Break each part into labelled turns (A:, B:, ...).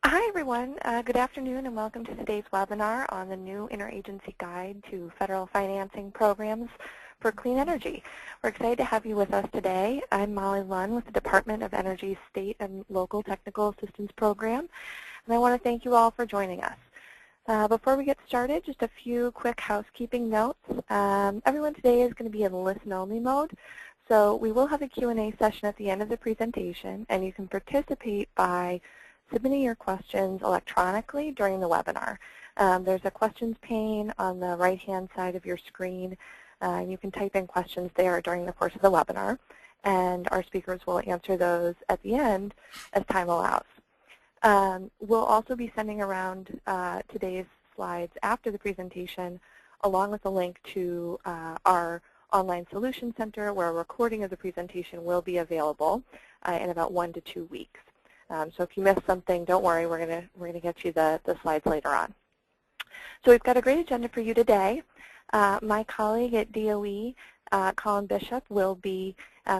A: Hi, everyone. Good afternoon, and welcome to today's webinar on the new Interagency Guide to Federal Financing Programs for Clean Energy. We're excited to have you with us today. I'm Molly Lunn with the Department of Energy's State and Local Technical Assistance Program, and I want to thank you all for joining us. Before we get started, just a few quick housekeeping notes. Everyone today is going to be in listen-only mode, so we will have a Q&A session at the end of the presentation, and you can participate by submitting your questions electronically during the webinar. There's a questions pane on the right-hand side of your screen. You can type in questions there during the course of the webinar, and our speakers will answer those at the end as time allows. We'll also be sending around today's slides after the presentation, along with a link to our online solution center, where a recording of the presentation will be available in about 1 to 2 weeks. So if you missed something, don't worry, we're gonna get you the slides later on. So we've got a great agenda for you today. My colleague at DOE, Colin Bishop, will be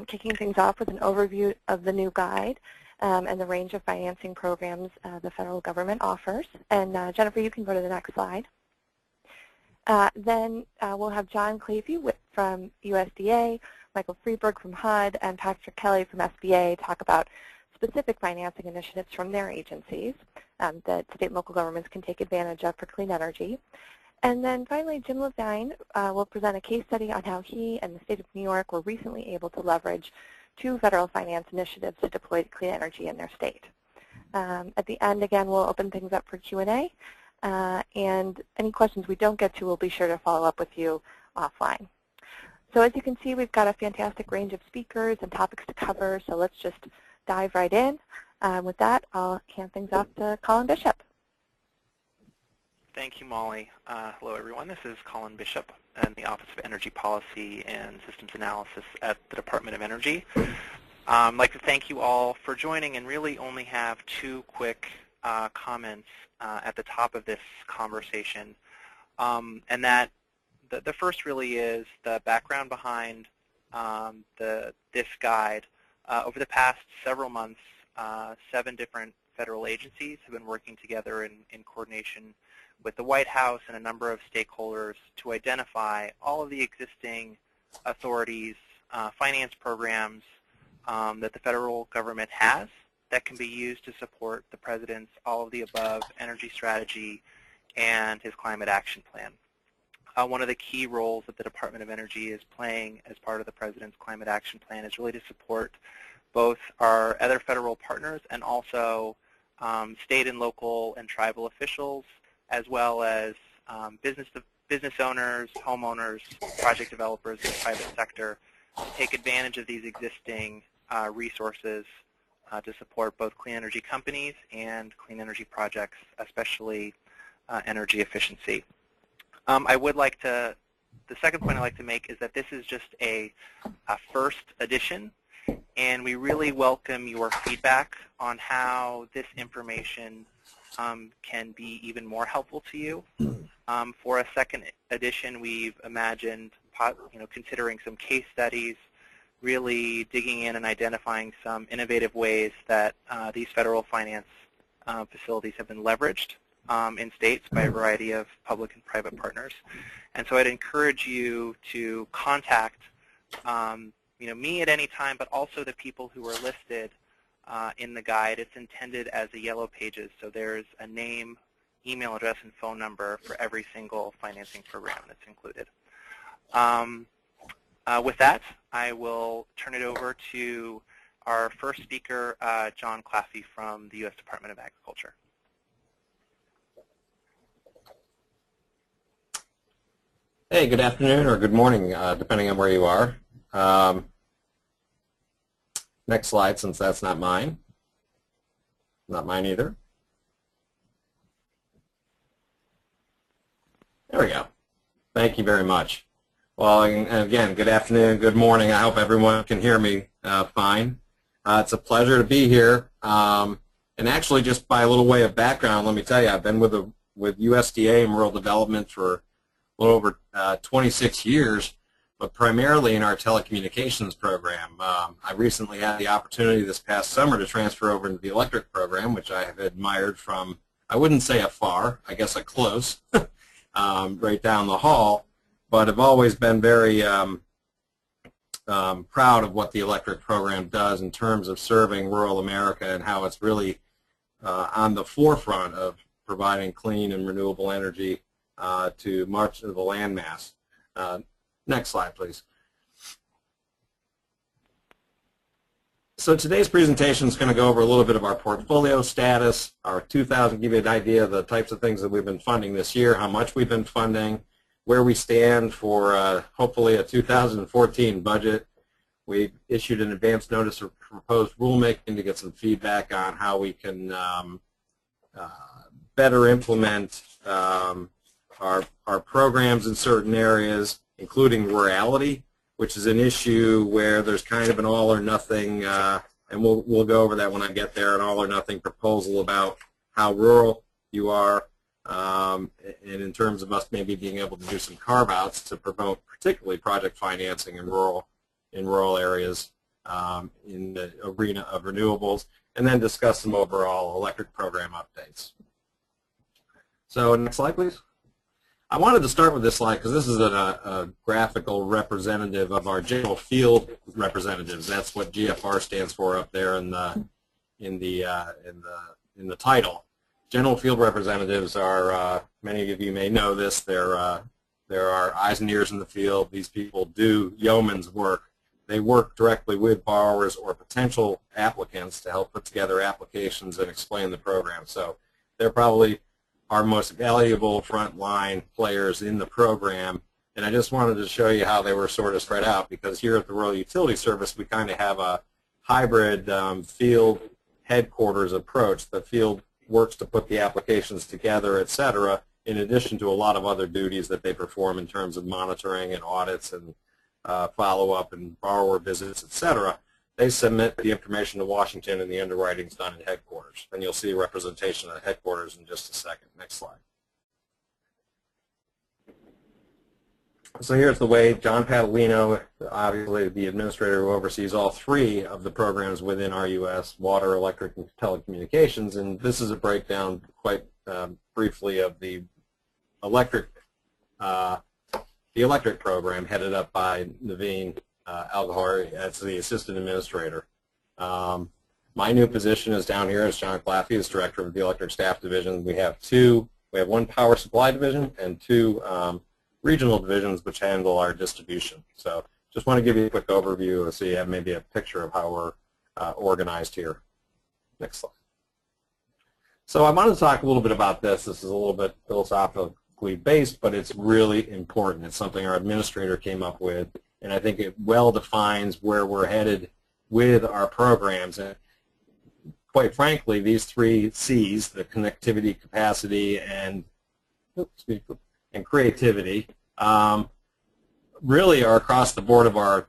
A: kicking things off with an overview of the new guide and the range of financing programs the federal government offers. And Jennifer, you can go to the next slide. Then we'll have John Claffey from USDA, Michael Freeberg from HUD, and Patrick Kelly from SBA talk about specific financing initiatives from their agencies that state and local governments can take advantage of for clean energy. And then finally, Jim Levine will present a case study on how he and the state of New York were recently able to leverage 2 federal finance initiatives to deploy clean energy in their state. At the end, again, we'll open things up for Q&A, and any questions we don't get to, we'll be sure to follow up with you offline. So as you can see, we've got a fantastic range of speakers and topics to cover, so let's just dive right in. With that, I'll hand things off to Colin Bishop.
B: Thank you, Molly. Hello, everyone. This is Colin Bishop in the Office of Energy Policy and Systems Analysis at the Department of Energy. I'd like to thank you all for joining and really only have 2 quick comments at the top of this conversation. And that the first really is the background behind this guide. Over the past several months, 7 different federal agencies have been working together in coordination with the White House and a number of stakeholders to identify all of the existing authorities, finance programs that the federal government has that can be used to support the President's all-of-the-above energy strategy and his climate action plan. One of the key roles that the Department of Energy is playing as part of the President's climate action plan is really to support both our other federal partners and also state and local and tribal officials, as well as business owners, homeowners, project developers, and private sector to take advantage of these existing resources to support both clean energy companies and clean energy projects, especially energy efficiency. The second point I'd like to make is that this is just a first edition, and we really welcome your feedback on how this information can be even more helpful to you. For a second edition, we've imagined considering some case studies, really digging in and identifying some innovative ways that these federal finance facilities have been leveraged in states by a variety of public and private partners. And so I'd encourage you to contact me at any time, but also the people who are listed in the guide. It's intended as a yellow pages, so there's a name, email address, and phone number for every single financing program that's included. With that, I will turn it over to our first speaker, John Claffey from the U.S. Department of Agriculture.
C: Hey, good afternoon or good morning, depending on where you are. Next slide, since that's not mine. Not mine either. There we go. Thank you very much. Well, and again, good afternoon, good morning. I hope everyone can hear me fine. It's a pleasure to be here. And actually, just by a little way of background, let me tell you, I've been with USDA and Rural Development for a little over 26 years. but primarily in our telecommunications program. I recently had the opportunity this past summer to transfer over into the electric program, which I have admired from, I wouldn't say afar, I guess a close, right down the hall, but I've always been very proud of what the electric program does in terms of serving rural America and how it's really on the forefront of providing clean and renewable energy to much of the landmass. Next slide, please. So today's presentation is going to go over a little bit of our portfolio status, give you an idea of the types of things that we've been funding this year, how much we've been funding, where we stand for hopefully a 2014 budget. We issued an advance notice of proposed rulemaking to get some feedback on how we can better implement our programs in certain areas, including rurality, which is an issue where there's kind of an all or nothing, and we'll go over that when I get there, an all or nothing proposal about how rural you are, and in terms of us maybe being able to do some carve-outs to promote particularly project financing in rural areas in the arena of renewables, and then discuss some overall electric program updates. So next slide, please. I wanted to start with this slide because this is a graphical representative of our general field representatives. That's what GFR stands for up there in the title. General field representatives are, many of you may know this, there are eyes and ears in the field. These people do yeoman's work. They work directly with borrowers or potential applicants to help put together applications and explain the program. So they're probably our most valuable frontline players in the program, and I just wanted to show you how they were sort of spread out, because here at the Rural Utility Service we kind of have a hybrid field headquarters approach. The field works to put the applications together, etc., in addition to a lot of other duties that they perform in terms of monitoring and audits and follow-up and borrower visits, etc. They submit the information to Washington, and the underwriting is done in headquarters. And you'll see a representation of headquarters in just a second. Next slide. So here's the way John Padalino, obviously the administrator who oversees all three of the programs within RUS, water, electric, and telecommunications. And this is a breakdown quite briefly of the electric program headed up by Naveen Algahari as the assistant administrator. My new position is down here as John Claffey, as director of the electric staff division. We have one power supply division and two regional divisions which handle our distribution. So just want to give you a quick overview so you have maybe a picture of how we're organized here. Next slide. So I wanted to talk a little bit about this. This is a little bit philosophically based, but it's really important. It's something our administrator came up with, and I think it well defines where we're headed with our programs. And quite frankly, these three C's, the connectivity, capacity, and creativity, really are across the board of our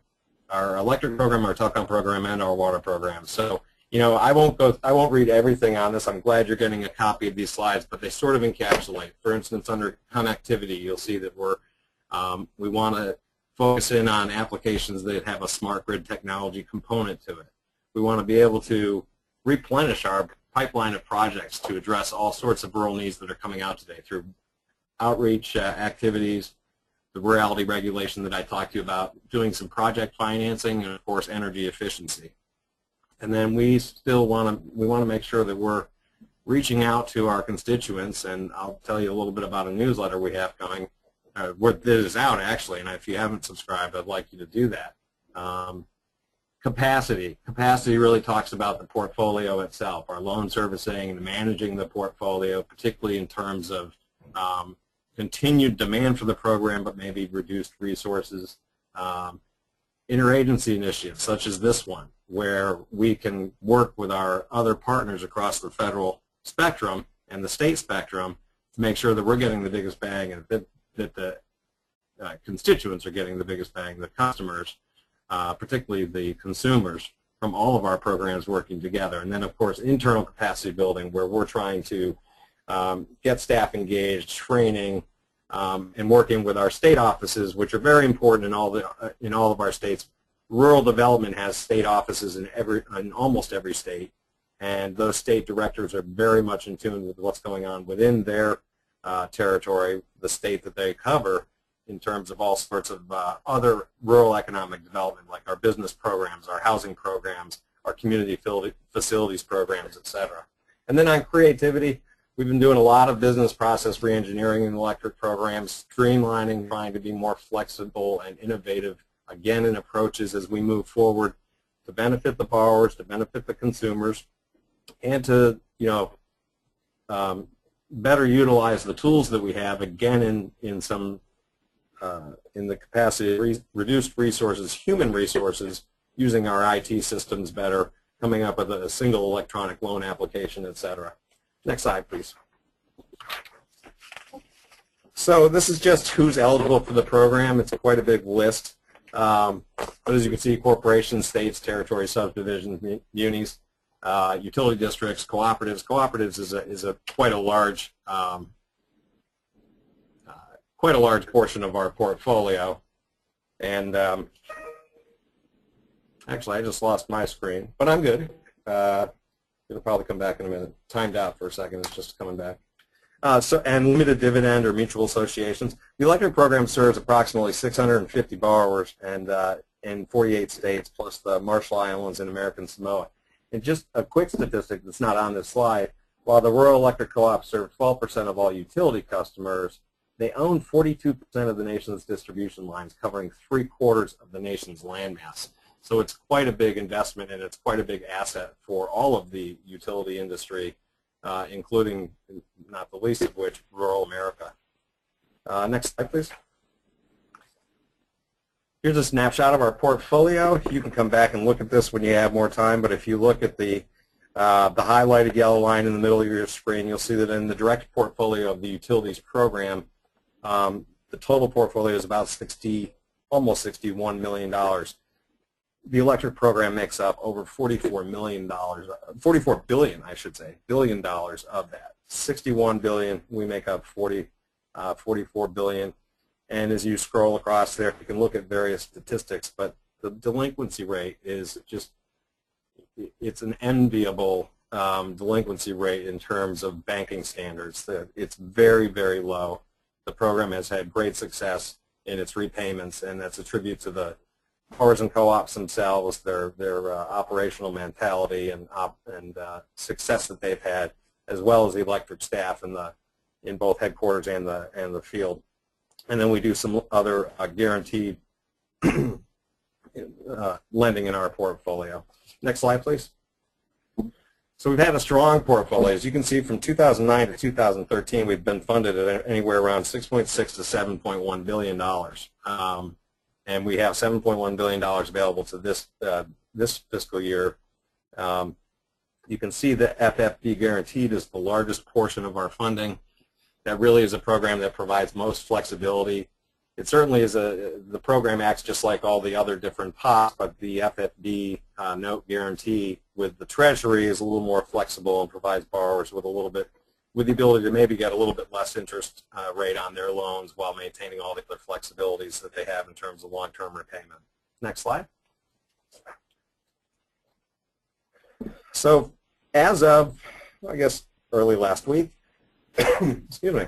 C: electric program, our telecom program, and our water program. So, you know, I won't read everything on this. I'm glad you're getting a copy of these slides, but they sort of encapsulate. For instance, under connectivity, you'll see that we want to focus in on applications that have a smart grid technology component to it. We want to be able to replenish our pipeline of projects to address all sorts of rural needs that are coming out today through outreach activities, the rurality regulation that I talked to you about, doing some project financing, and of course energy efficiency. And then we still want to make sure that we're reaching out to our constituents, and I'll tell you a little bit about a newsletter we have coming. That is out actually, and if you haven't subscribed, I'd like you to do that. Capacity really talks about the portfolio itself, our loan servicing and managing the portfolio, particularly in terms of continued demand for the program, but maybe reduced resources. Interagency initiatives, such as this one, where we can work with our other partners across the federal spectrum and the state spectrum to make sure that we're getting the biggest bang and that the constituents are getting the biggest bang, the customers, particularly the consumers, from all of our programs working together. And then, of course, internal capacity building, where we're trying to get staff engaged, training, and working with our state offices, which are very important in all of our states. Rural development has state offices in almost every state, and those state directors are very much in tune with what's going on within their territory, the state that they cover, in terms of all sorts of other rural economic development, like our business programs, our housing programs, our community facilities programs, etc. And then on creativity, we've been doing a lot of business process reengineering in electric programs, streamlining, trying to be more flexible and innovative, again, in approaches as we move forward to benefit the borrowers, to benefit the consumers, and to, better utilize the tools that we have, again, in the capacity of reduced resources, human resources, using our IT systems better, coming up with a single electronic loan application, etc. Next slide, please. So this is just who's eligible for the program. It's quite a big list. But as you can see, corporations, states, territories, subdivisions, munis, utility districts, cooperatives. Cooperatives is quite a large portion of our portfolio. And actually, I just lost my screen, but I'm good. It'll probably come back in a minute. Timed out for a second. It's just coming back. And limited dividend or mutual associations. The electric program serves approximately 650 borrowers and in 48 states, plus the Marshall Islands and American Samoa. And just a quick statistic that's not on this slide, while the rural electric co-ops serve 12% of all utility customers, they own 42% of the nation's distribution lines, covering 3/4 of the nation's landmass. So it's quite a big investment, and it's quite a big asset for all of the utility industry, including, not the least of which, rural America. Next slide, please. Here's a snapshot of our portfolio. You can come back and look at this when you have more time, but if you look at the highlighted yellow line in the middle of your screen, you'll see that in the direct portfolio of the utilities program, the total portfolio is about almost $61 million. The electric program makes up over $44 billion, I should say, billion dollars of that. 61 billion, we make up 44 billion. And as you scroll across there, you can look at various statistics, but the delinquency rate is just, it's an enviable delinquency rate in terms of banking standards. It's very, very low. The program has had great success in its repayments, and that's a tribute to the borrowers and co-ops themselves, their operational mentality and success that they've had, as well as the electric staff in both headquarters and the field. And then we do some other guaranteed lending in our portfolio. Next slide, please. So we've had a strong portfolio. As you can see, from 2009 to 2013, we've been funded at anywhere around $6.6 to $7.1 billion. And we have $7.1 billion available to this fiscal year. You can see that FFB guaranteed is the largest portion of our funding. That really is a program that provides most flexibility. It certainly is the program acts just like all the other different pots, but the FFB note guarantee with the Treasury is a little more flexible and provides borrowers with the ability to maybe get a little bit less interest rate on their loans while maintaining all the other flexibilities that they have in terms of long-term repayment. Next slide. So as of, I guess, early last week, excuse me,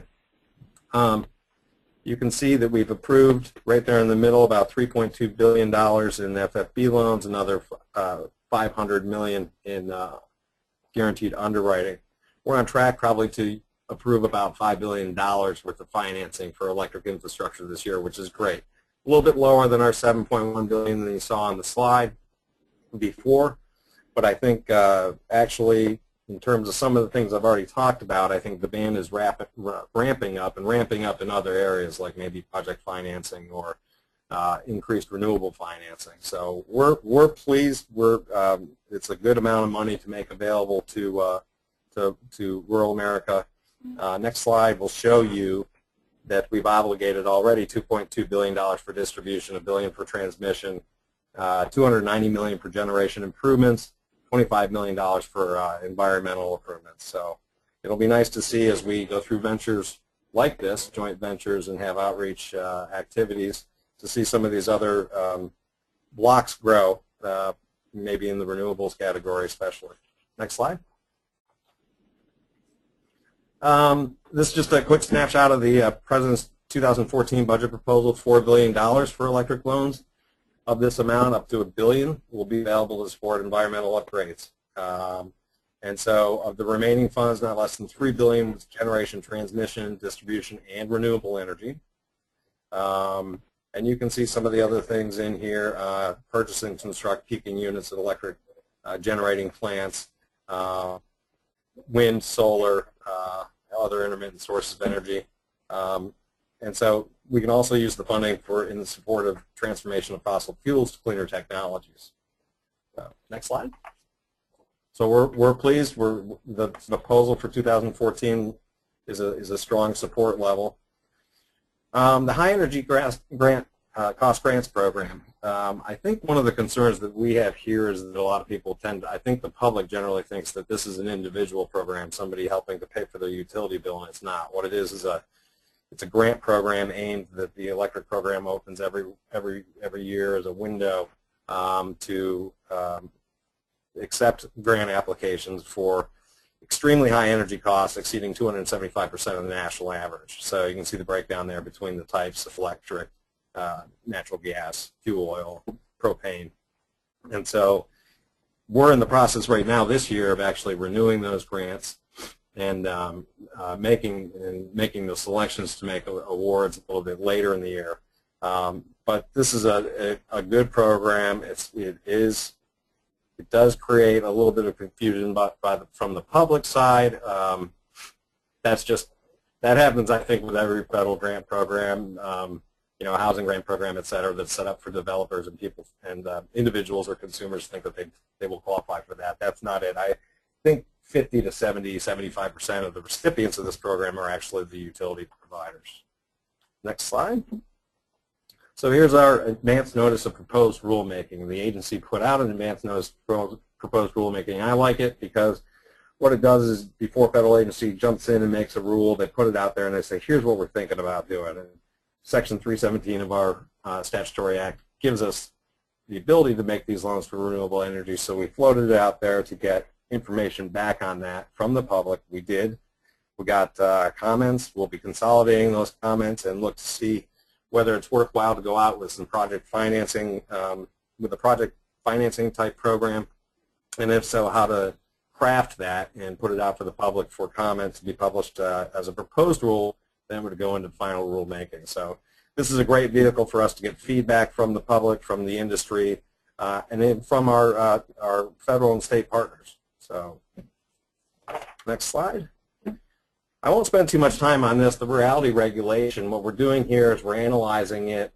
C: you can see that we've approved right there in the middle about $3.2 billion in FFB loans, another $500 million in guaranteed underwriting. We're on track probably to approve about $5 billion worth of financing for electric infrastructure this year, which is great. A little bit lower than our $7.1 billion that you saw on the slide before, but I think actually in terms of some of the things I've already talked about, I think the band is ramping up in other areas like maybe project financing or increased renewable financing. So we're pleased. It's a good amount of money to make available to rural America. Next slide will show you that we've obligated already $2.2 billion for distribution, $1 billion for transmission, $290 million for generation improvements, $25 million for environmental improvements. So it'll be nice to see as we go through ventures like this, joint ventures, and have outreach activities to see some of these other blocks grow, maybe in the renewables category especially. Next slide. This is just a quick snapshot of the President's 2014 budget proposal, $4 billion for electric loans. Of this amount, up to $1 billion will be available to support environmental upgrades. And so of the remaining funds, not less than $3 billion was generation, transmission, distribution, and renewable energy. And you can see some of the other things in here, purchase and construct peaking units of electric generating plants, wind, solar, other intermittent sources of energy. And so we can also use the funding in the support of transformation of fossil fuels to cleaner technologies. Next slide. So we're pleased. The proposal for 2014 is a strong support level. The High Energy Cost Grants Program. I think one of the concerns that we have here is that a lot of people I think the public generally thinks that this is an individual program, somebody helping to pay for their utility bill, and it's not. What it is it's a grant program aimed that the electric program opens every year as a window to accept grant applications for extremely high energy costs exceeding 275% of the national average. So you can see the breakdown there between the types of electric, natural gas, fuel oil, propane. And so we're in the process right now this year of actually renewing those grants and making the selections to make awards a little bit later in the year. But this is a good program. It does create a little bit of confusion from the public side. That happens, I think, with every federal grant program, housing grant program, et cetera, that's set up for developers and people and individuals or consumers think that they will qualify for that. That's not it. I think 50 to 70, 75% of the recipients of this program are actually the utility providers. Next slide. So here's our advance notice of proposed rulemaking. The agency put out an advance notice of proposed rulemaking. I like it because what it does is before a federal agency jumps in and makes a rule, they put it out there and they say, here's what we're thinking about doing. And Section 317 of our statutory act gives us the ability to make these loans for renewable energy, so we floated it out there to get information back on that from the public. We did. We got comments. We'll be consolidating those comments and look to see whether it's worthwhile to go out with some project financing, with a project financing type program, and if so, how to craft that and put it out for the public for comment to be published as a proposed rule, then we're to go into final rulemaking. So this is a great vehicle for us to get feedback from the public, from the industry, and then from our federal and state partners. So next slide. I won't spend too much time on this. The reality regulation, what we're doing here is we're analyzing it,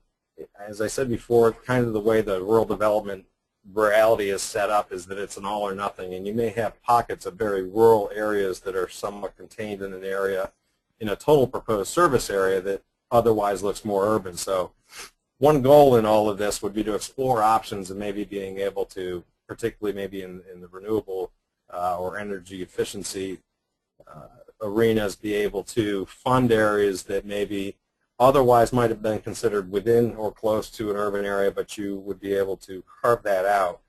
C: as I said before, kind of the way the rural development reality is set up is that it's an all or nothing, and you may have pockets of very rural areas that are somewhat contained in an area, in a total proposed service area that otherwise looks more urban. So one goal in all of this would be to explore options and maybe being able to, particularly maybe in the renewable or energy efficiency arenas, be able to fund areas that maybe otherwise might have been considered within or close to an urban area, but you would be able to carve that out.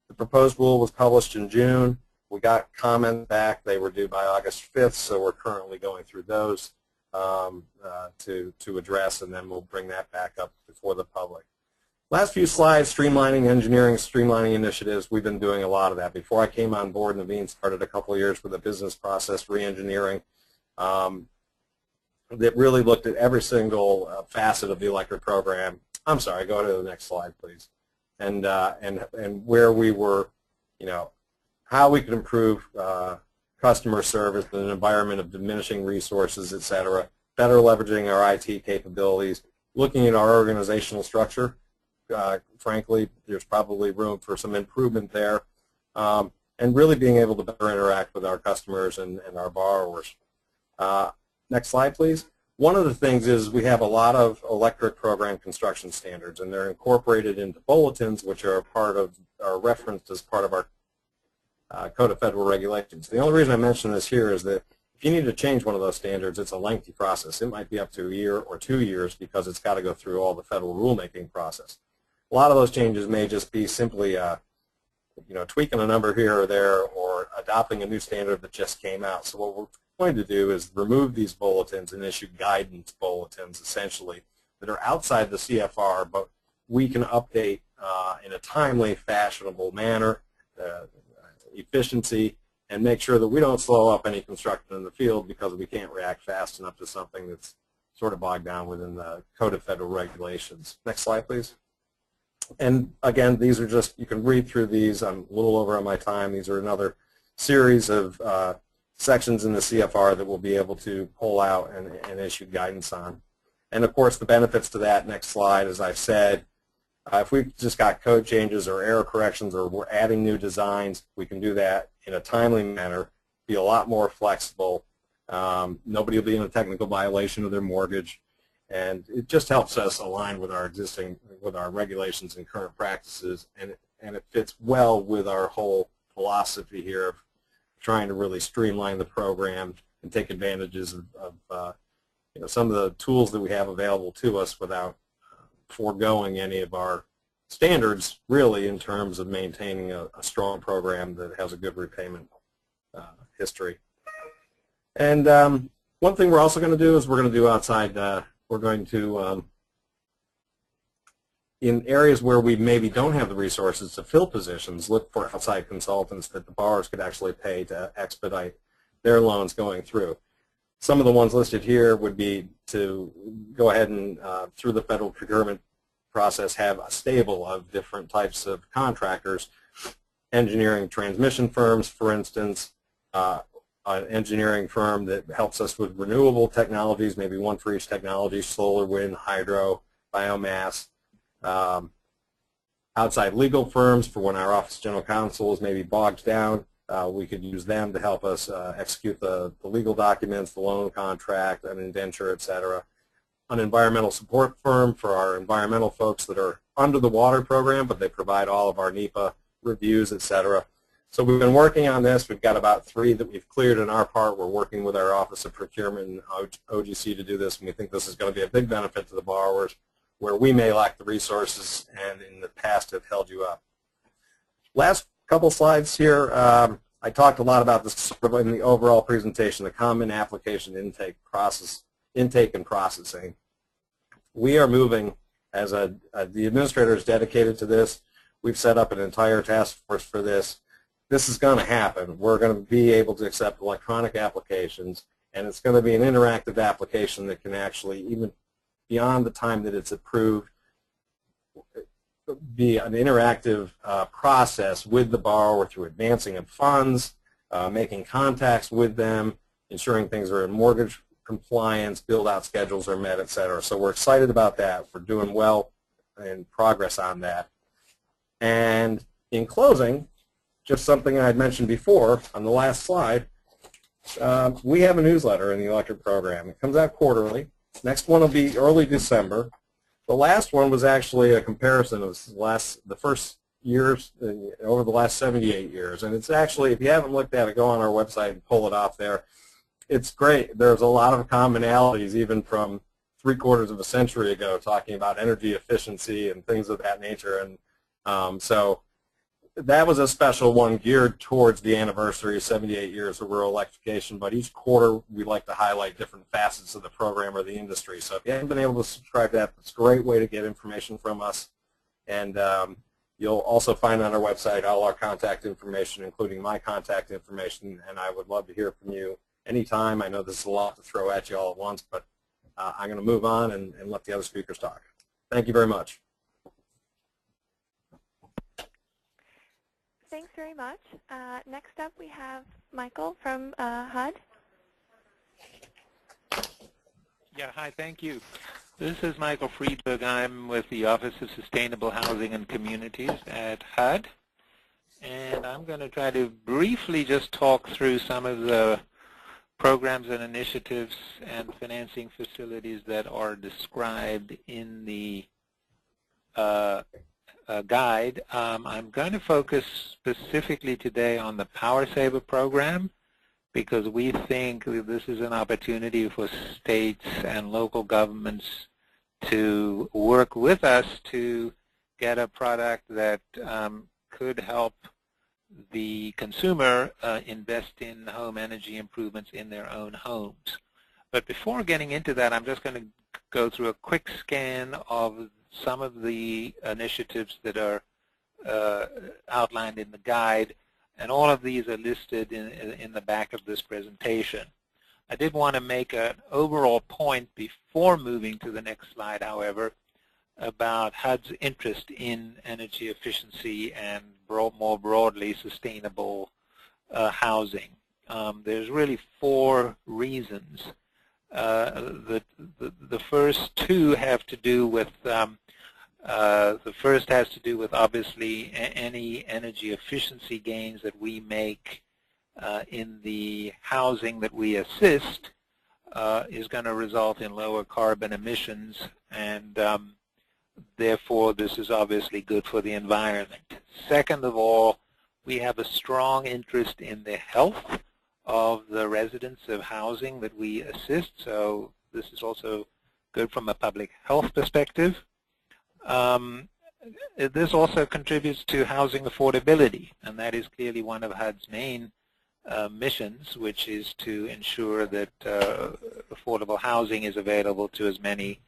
C: The proposed rule was published in June. We got comments back. They were due by August 5th, so we're currently going through those to address, and then we'll bring that back up before the public. Last few slides, streamlining engineering, streamlining initiatives. We've been doing a lot of that. Before I came on board, Naveen started a couple of years with a business process reengineering that really looked at every single facet of the electric program. I'm sorry, go to the next slide, please. And where we were, how we could improve customer service in an environment of diminishing resources, et cetera, better leveraging our IT capabilities, looking at our organizational structure. Frankly, there's probably room for some improvement there, and really being able to better interact with our customers and our borrowers. Next slide, please. One of the things is we have a lot of electric program construction standards, and they're incorporated into bulletins, which are referenced as part of our Code of Federal Regulations. The only reason I mention this here is that if you need to change one of those standards, it's a lengthy process. It might be up to a year or 2 years because it's got to go through all the federal rulemaking process. A lot of those changes may just be simply tweaking a number here or there or adopting a new standard that just came out. So what we're going to do is remove these bulletins and issue guidance bulletins, essentially, that are outside the CFR, but we can update in a timely, fashionable manner, efficiency, and make sure that we don't slow up any construction in the field because we can't react fast enough to something that's sort of bogged down within the Code of Federal Regulations. Next slide, please. And again, these are just, you can read through these. I'm a little over on my time. These are another series of sections in the CFR that we'll be able to pull out and issue guidance on. And of course, the benefits to that, next slide, as I've said, if we've just got code changes or error corrections or we're adding new designs, we can do that in a timely manner, be a lot more flexible. Nobody will be in a technical violation of their mortgage, and it just helps us align with our regulations and current practices, and it fits well with our whole philosophy here of trying to really streamline the program and take advantages of some of the tools that we have available to us without foregoing any of our standards, really, in terms of maintaining a strong program that has a good repayment history. And one thing we're also going to do is we're going to do outside, we're going to, in areas where we maybe don't have the resources to fill positions, look for outside consultants that the borrowers could actually pay to expedite their loans going through. Some of the ones listed here would be to go ahead and, through the federal procurement process, have a stable of different types of contractors, engineering transmission firms, for instance, an engineering firm that helps us with renewable technologies, maybe one for each technology, solar, wind, hydro, biomass. Outside legal firms for when our Office of General Counsel is maybe bogged down. We could use them to help us execute the legal documents, the loan contract, an indenture, etc. An environmental support firm for our environmental folks that are under the water program, but they provide all of our NEPA reviews, etc. So we've been working on this. We've got about 3 that we've cleared in our part. We're working with our Office of Procurement and OGC to do this, and we think this is going to be a big benefit to the borrowers where we may lack the resources and in the past have held you up. Last couple slides here. I talked a lot about this in the overall presentation, the common application intake and processing. We are moving, as the administrator is dedicated to this. We've set up an entire task force for this. This is going to happen. We're going to be able to accept electronic applications, and it's going to be an interactive application that can actually, even beyond the time that it's approved, be an interactive process with the borrower through advancing of funds, making contacts with them, ensuring things are in mortgage compliance, build-out schedules are met, etc. So we're excited about that. We're doing well in progress on that. And in closing, just something I had mentioned before on the last slide, we have a newsletter in the electric program. It comes out quarterly. Next one will be early December. The last one was actually a comparison of the first years over the last 78 years. And it's actually, if you haven't looked at it, go on our website and pull it off there. It's great. There's a lot of commonalities, even from 3/4 of a century ago, talking about energy efficiency and things of that nature. And so that was a special one geared towards the anniversary of 78 years of rural electrification, but each quarter we like to highlight different facets of the program or the industry. So if you haven't been able to subscribe to that, it's a great way to get information from us. And you'll also find on our website all our contact information, including my contact information, and I would love to hear from you anytime. I know this is a lot to throw at you all at once, but I'm going to move on and let the other speakers talk. Thank you very much.
A: Thanks very much. Next up, we have Michael from HUD.
D: Yeah, hi, thank you. This is Michael Friedberg. I'm with the Office of Sustainable Housing and Communities at HUD. And I'm going to try to briefly just talk through some of the programs and initiatives and financing facilities that are described in the guide. I'm going to focus specifically today on the Power Saver program because we think that this is an opportunity for states and local governments to work with us to get a product that could help the consumer invest in home energy improvements in their own homes. But before getting into that, I'm just going to go through a quick scan of some of the initiatives that are outlined in the guide, and all of these are listed in the back of this presentation. I did want to make an overall point before moving to the next slide, however, about HUD's interest in energy efficiency and more broadly sustainable housing. There's really 4 reasons. The first 2 have to do with the first has to do with obviously any energy efficiency gains that we make in the housing that we assist is going to result in lower carbon emissions, and therefore this is obviously good for the environment. Second of all, we have a strong interest in the health of the residents of housing that we assist, so this is also good from a public health perspective. This also contributes to housing affordability, and that is clearly one of HUD's main missions, which is to ensure that affordable housing is available to as many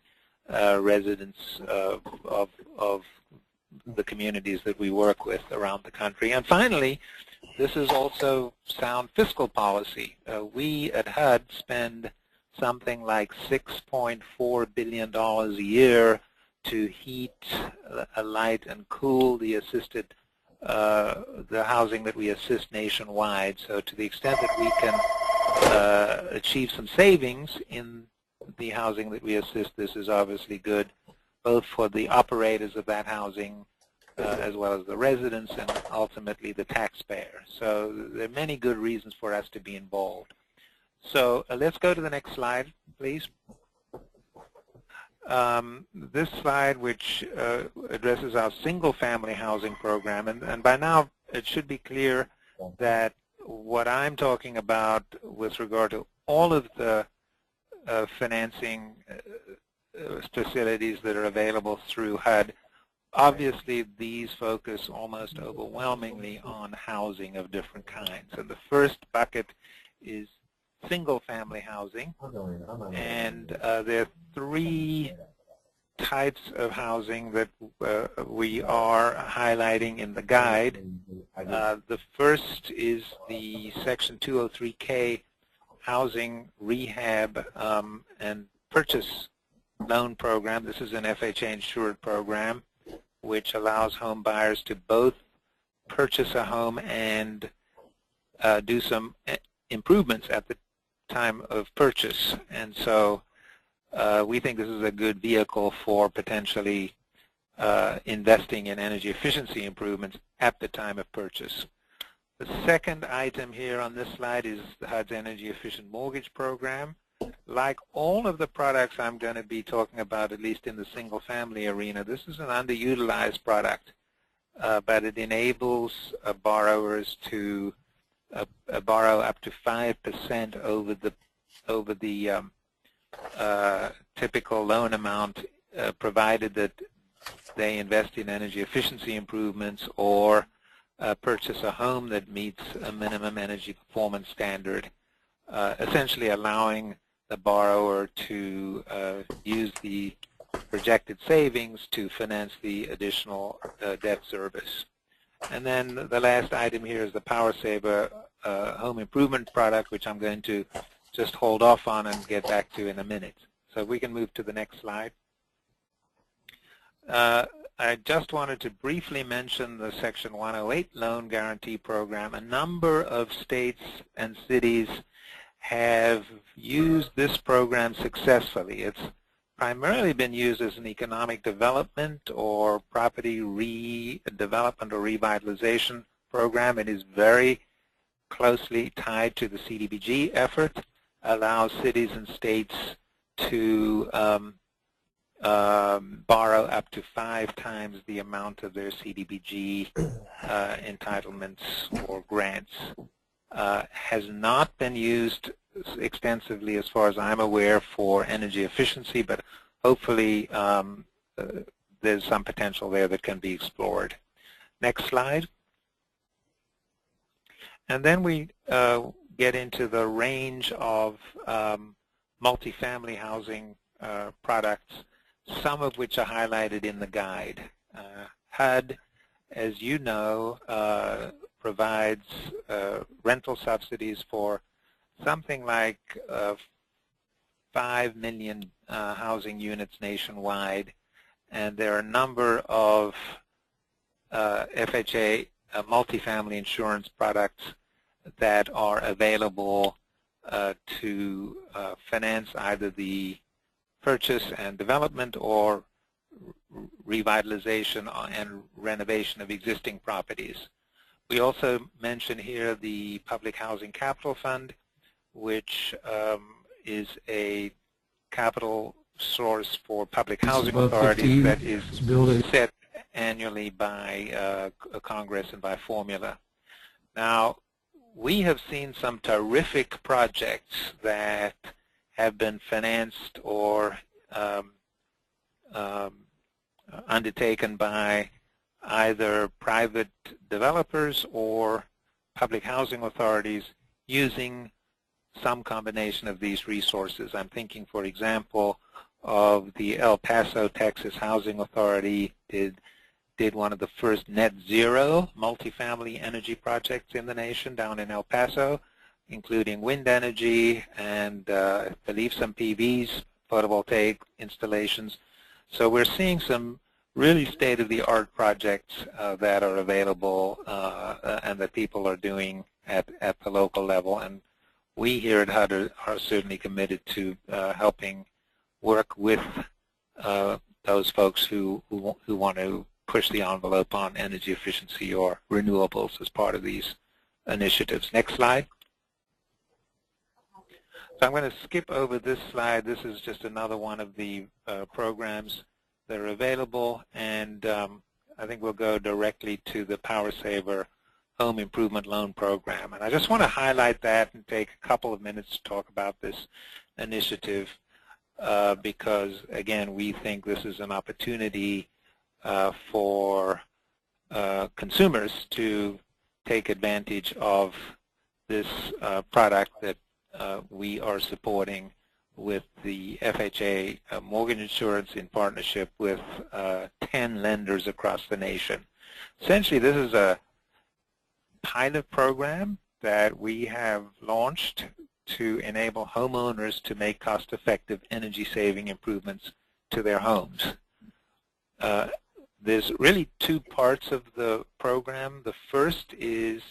D: residents of the communities that we work with around the country. And finally, this is also sound fiscal policy. We at HUD spend something like $6.4 billion a year to heat, light, and cool the assisted the housing that we assist nationwide. So to the extent that we can achieve some savings in the housing that we assist, this is obviously good both for the operators of that housing as well as the residents and ultimately the taxpayer. So there are many good reasons for us to be involved. So let's go to the next slide, please. This slide, which addresses our single-family housing program, and by now it should be clear that what I'm talking about with regard to all of the financing facilities that are available through HUD, obviously these focus almost overwhelmingly on housing of different kinds. And the first bucket is single-family housing, and there are 3 types of housing that we are highlighting in the guide. The first is the Section 203K housing rehab and purchase loan program. This is an FHA insured program which allows home buyers to both purchase a home and do some improvements at the time of purchase. And so we think this is a good vehicle for potentially investing in energy efficiency improvements at the time of purchase. The second item here on this slide is the HUD's Energy Efficient Mortgage Program. Like all of the products I'm going to be talking about, at least in the single-family arena, this is an underutilized product, but it enables borrowers to borrow up to 5% over the typical loan amount, provided that they invest in energy efficiency improvements or purchase a home that meets a minimum energy performance standard, essentially allowing the borrower to use the projected savings to finance the additional debt service. And then the last item here is the Power Saver home improvement product, which I'm going to just hold off on and get back to in a minute. So we can move to the next slide. I just wanted to briefly mention the Section 108 Loan Guarantee Program. A number of states and cities have used this program successfully. It's primarily been used as an economic development or property redevelopment or revitalization program. It is very closely tied to the CDBG effort, allows cities and states to borrow up to 5 times the amount of their CDBG entitlements or grants. has not been used extensively as far as I'm aware for energy efficiency, but hopefully there's some potential there that can be explored. Next slide. And then we get into the range of multifamily housing products, some of which are highlighted in the guide. HUD, as you know, provides rental subsidies for something like 5 million housing units nationwide, and there are a number of FHA multifamily insurance products that are available to finance either the purchase and development or revitalization and renovation of existing properties. We also mention here the Public Housing Capital Fund, which is a capital source for public housing authorities that is set annually by Congress and by formula. Now, we have seen some terrific projects that have been financed or undertaken by either private developers or public housing authorities using some combination of these resources. I'm thinking, for example, of the El Paso, Texas Housing Authority did one of the first net zero multifamily energy projects in the nation down in El Paso, including wind energy and I believe some PVs, photovoltaic installations. So we're seeing some really state-of-the-art projects that are available and that people are doing at the local level. And we here at HUD are certainly committed to helping work with those folks who want to push the envelope on energy efficiency or renewables as part of these initiatives. Next slide. So I'm going to skip over this slide. This is just another one of the programs that are available, and I think we'll go directly to the Power Saver Home Improvement Loan Program. And I just want to highlight that and take a couple of minutes to talk about this initiative because, again, we think this is an opportunity for consumers to take advantage of this product that we are supporting with the FHA mortgage insurance in partnership with 10 lenders across the nation. Essentially, this is a pilot program that we have launched to enable homeowners to make cost-effective energy-saving improvements to their homes. There's really two parts of the program. The first is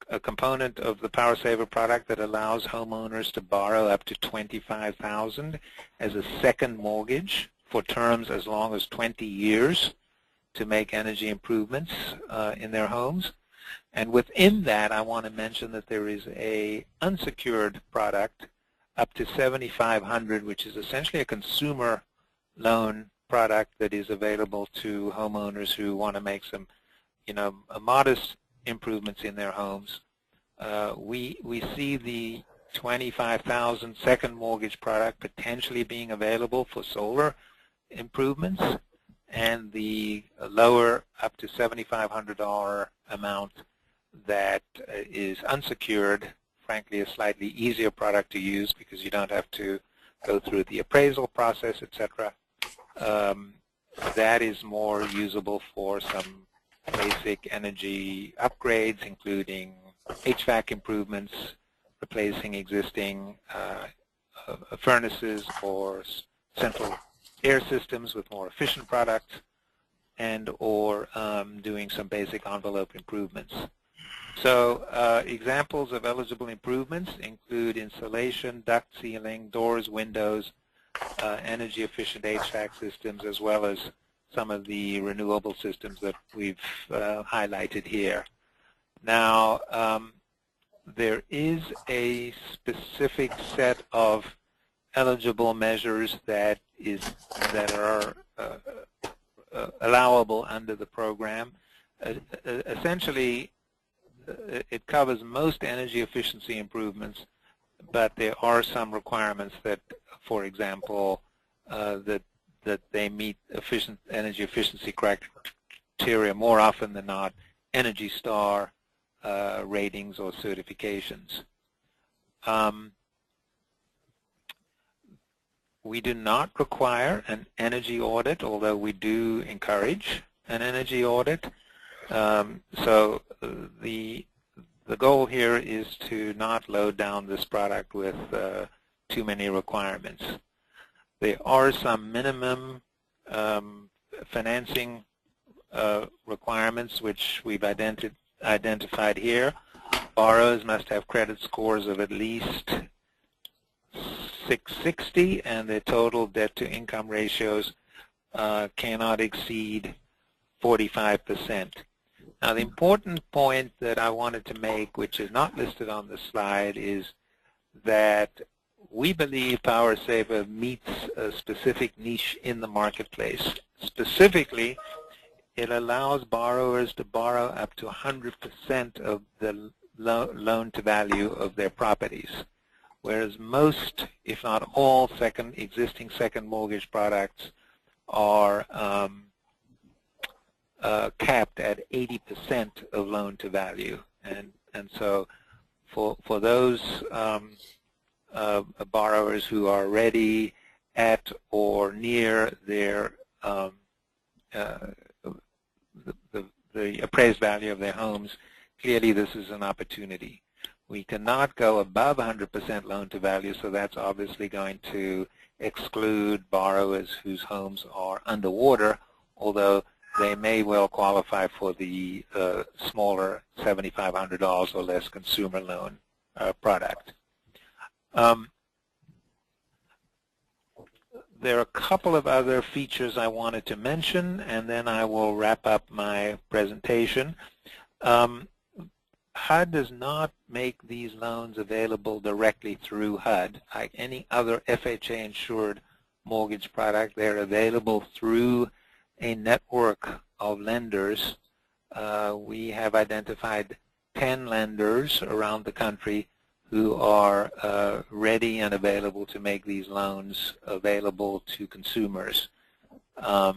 D: a component of the Power Saver product that allows homeowners to borrow up to $25,000 as a second mortgage for terms as long as 20 years to make energy improvements in their homes. And within that, I want to mention that there is a unsecured product up to $7,500, which is essentially a consumer loan product that is available to homeowners who want to make some, modest improvements in their homes. We see the $25,000 second mortgage product potentially being available for solar improvements, and the lower up to $7,500 amount that is unsecured, frankly, a slightly easier product to use because you don't have to go through the appraisal process, etc. That is more usable for some basic energy upgrades, including HVAC improvements, replacing existing furnaces or central air systems with more efficient products, and or doing some basic envelope improvements. So examples of eligible improvements include insulation, duct sealing, doors, windows, energy efficient HVAC systems, as well as some of the renewable systems that we've highlighted here. Now, there is a specific set of eligible measures that are allowable under the program. essentially, it covers most energy efficiency improvements, but there are some requirements that, for example, that they meet energy efficiency criteria more often than not, Energy Star ratings or certifications. We do not require an energy audit, although we do encourage an energy audit. So the goal here is to not load down this product with too many requirements. There are some minimum financing requirements which we've identified here. Borrowers must have credit scores of at least 660, and their total debt-to-income ratios cannot exceed 45%. Now, the important point that I wanted to make, which is not listed on the slide, is that we believe PowerSaver meets a specific niche in the marketplace. Specifically, it allows borrowers to borrow up to 100% of the loan-to-value of their properties, whereas most, if not all, existing second mortgage products are capped at 80% of loan-to-value. And so for those borrowers who are already at or near their the appraised value of their homes, clearly this is an opportunity. We cannot go above 100% loan-to-value, so that's obviously going to exclude borrowers whose homes are underwater, although they may well qualify for the smaller $7,500 or less consumer loan product. There are a couple of other features I wanted to mention, and then I will wrap up my presentation. HUD does not make these loans available directly through HUD. Like any other FHA-insured mortgage product, they're available through a network of lenders. We have identified 10 lenders around the country who are ready and available to make these loans available to consumers. I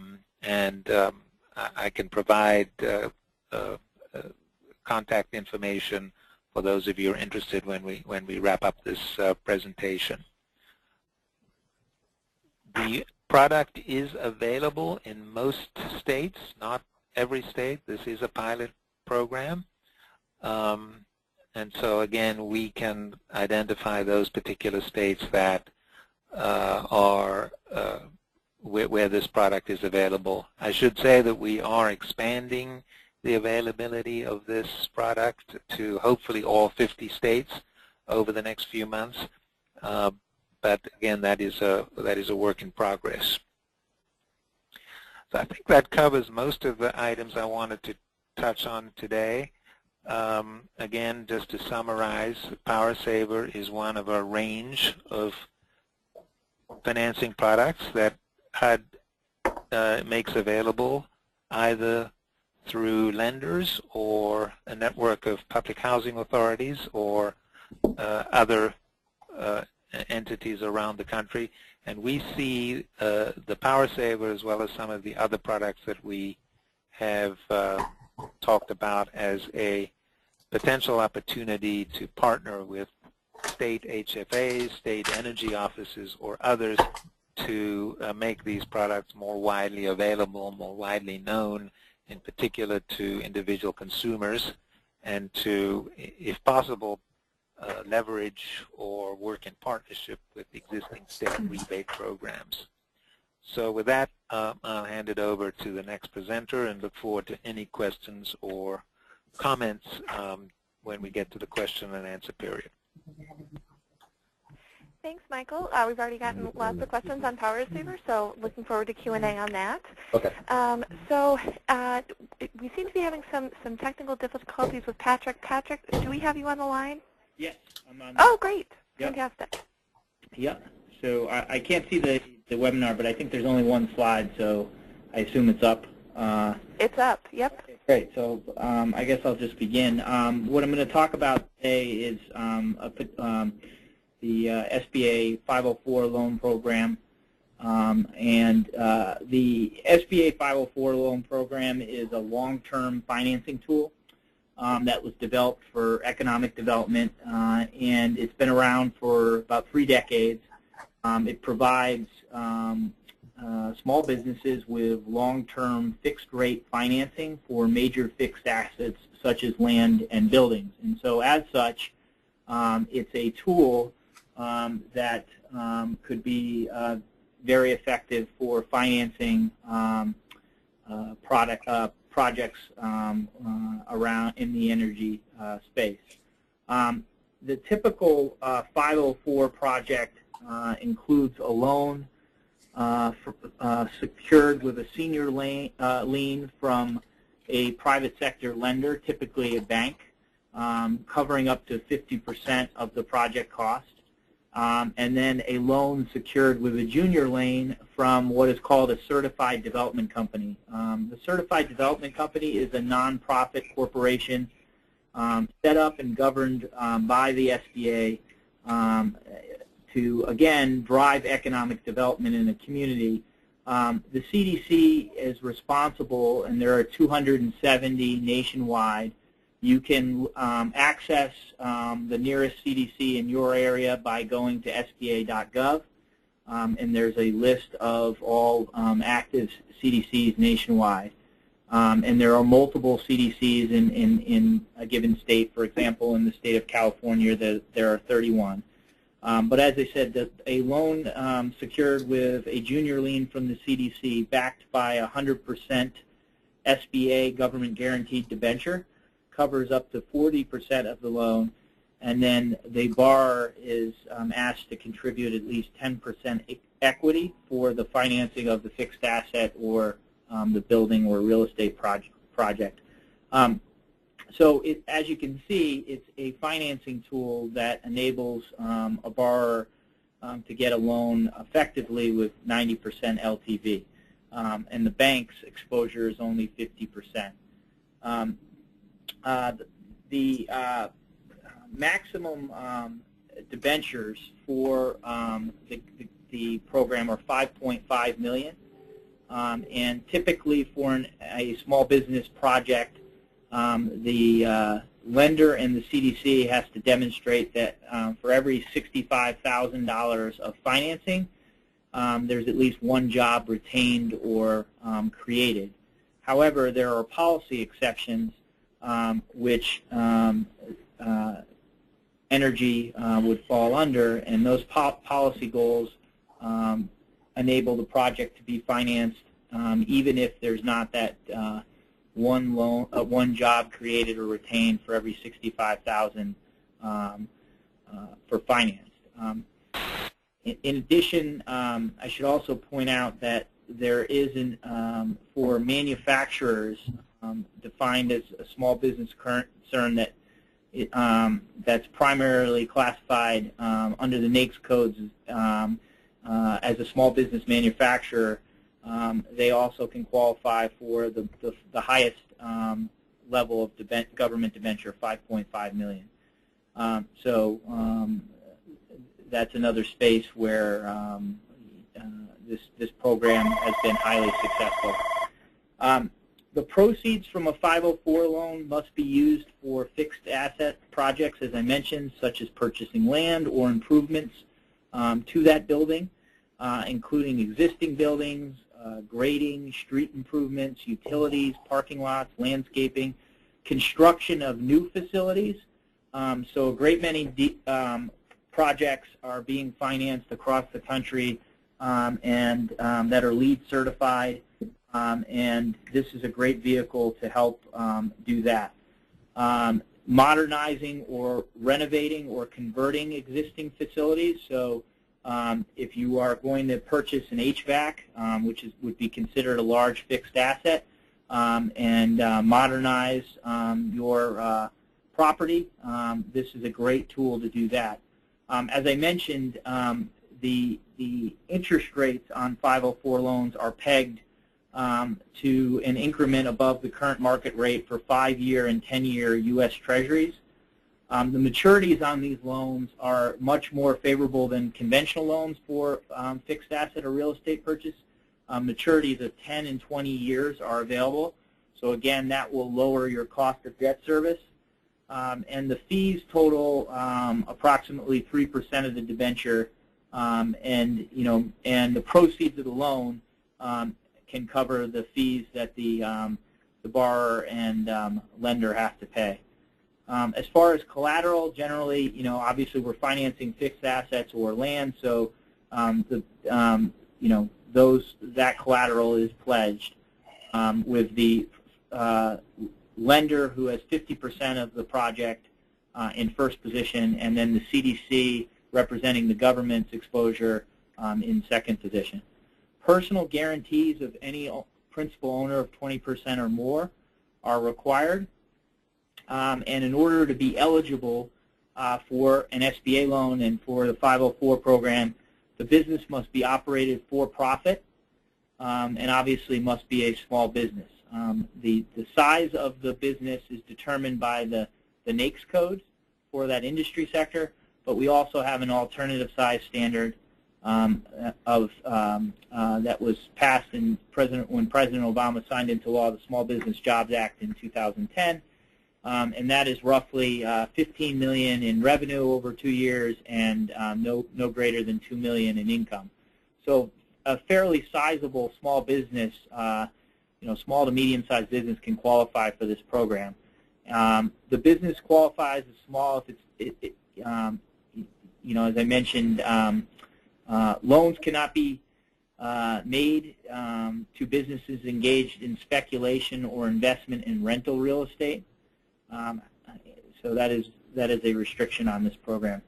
D: can provide contact information for those of you who are interested when we wrap up this presentation. The product is available in most states, not every state. This is a pilot program. And so again, we can identify those particular states that are where this product is available. I should say that we are expanding the availability of this product to hopefully all 50 states over the next few months. But again, that is a work in progress. So I think that covers most of the items I wanted to touch on today. Again, just to summarize, PowerSaver is one of a range of financing products that HUD makes available either through lenders or a network of public housing authorities or other entities around the country. And we see the PowerSaver as well as some of the other products that we have talked about as a potential opportunity to partner with state HFAs, state energy offices, or others to make these products more widely available, more widely known, in particular to individual consumers, and to, if possible, leverage or work in partnership with existing state rebate programs. So with that, I'll hand it over to the next presenter and look forward to any questions or comments when we get to the question and answer period.
A: Thanks, Michael. We've already gotten lots of questions on PowerSaver, so looking forward to Q&A on that.
C: Okay.
A: We seem to be having some technical difficulties with Patrick. Patrick, do we have you on the line?
E: Yes, I'm on.
A: Oh, great.
E: Yep.
A: Fantastic.
E: Yep. So I can't see the webinar, but I think there's only one slide, so I assume it's up.
A: It's up, yep.
E: Okay, great. So I guess I'll just begin. What I'm going to talk about today is the SBA 504 loan program. The SBA 504 loan program is a long-term financing tool that was developed for economic development, and it's been around for about 3 decades. It provides small businesses with long-term fixed-rate financing for major fixed assets such as land and buildings. And so as such, it's a tool that could be very effective for financing projects around in the energy space. The typical 504 project includes a loan secured with a senior lien from a private sector lender, typically a bank, covering up to 50% of the project cost. And then a loan secured with a junior lien from what is called a certified development company. The certified development company is a nonprofit corporation set up and governed by the SBA to, again, drive economic development in a community. The CDC is responsible, and there are 270 nationwide. You can access the nearest CDC in your area by going to sba.gov, and there's a list of all active CDCs nationwide. And there are multiple CDCs in a given state. For example, in the state of California, there are 31. But as I said, a loan secured with a junior lien from the CDC backed by 100% SBA government-guaranteed debenture covers up to 40% of the loan, and then the borrower is asked to contribute at least 10% equity for the financing of the fixed asset or the building or real estate project. So as you can see, it's a financing tool that enables a borrower to get a loan effectively with 90% LTV, and the bank's exposure is only 50%. The maximum debentures for the program are $5.5 million, and typically for a small business project, the lender and the CDC has to demonstrate that for every $65,000 of financing, there's at least one job retained or created. However, there are policy exceptions which energy would fall under, and those policy goals enable the project to be financed even if there's not that one job created or retained for every $65,000 for finance. In addition, I should also point out that there is for manufacturers defined as a small business concern that that's primarily classified under the NAICS codes as a small business manufacturer. They also can qualify for the highest level of government debenture, $5.5 million. So that's another space where this program has been highly successful. The proceeds from a 504 loan must be used for fixed asset projects, as I mentioned, such as purchasing land or improvements to that building, including existing buildings, grading, street improvements, utilities, parking lots, landscaping, construction of new facilities. So a great many projects are being financed across the country and that are LEED certified, and this is a great vehicle to help do that. Modernizing or renovating or converting existing facilities. So if you are going to purchase an HVAC, which would be considered a large fixed asset, and modernize your property, this is a great tool to do that. As I mentioned, the interest rates on 504 loans are pegged to an increment above the current market rate for 5-year and 10-year U.S. Treasuries. The maturities on these loans are much more favorable than conventional loans for fixed asset or real estate purchase. Maturities of 10 and 20 years are available. So again, that will lower your cost of debt service. And the fees total approximately 3% of the debenture, and the proceeds of the loan can cover the fees that the borrower and lender have to pay. As far as collateral, generally, obviously we're financing fixed assets or land, so that collateral is pledged with the lender who has 50% of the project in first position, and then the CDC representing the government's exposure in second position. Personal guarantees of any principal owner of 20% or more are required. And in order to be eligible for an SBA loan and for the 504 program, the business must be operated for profit and obviously must be a small business. The size of the business is determined by the NAICS code for that industry sector, but we also have an alternative size standard that was passed when President Obama signed into law the Small Business Jobs Act in 2010. And that is roughly $15 million in revenue over 2 years and no greater than $2 million in income. So a fairly sizable small business, small to medium-sized business can qualify for this program. The business qualifies as small if it's, as I mentioned, loans cannot be made to businesses engaged in speculation or investment in rental real estate. So that is a restriction on this program.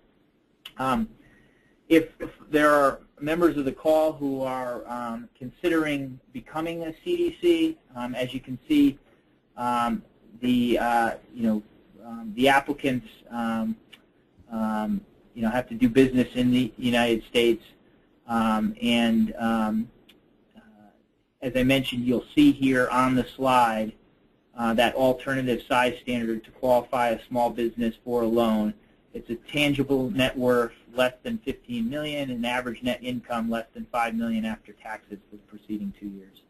E: If there are members of the call who are considering becoming a CDC, as you can see, the applicants have to do business in the United States, and as I mentioned, you'll see here on the slide that alternative size standard to qualify a small business for a loan. It's a tangible net worth less than $15 million and average net income less than $5 million after taxes for the preceding 2 years.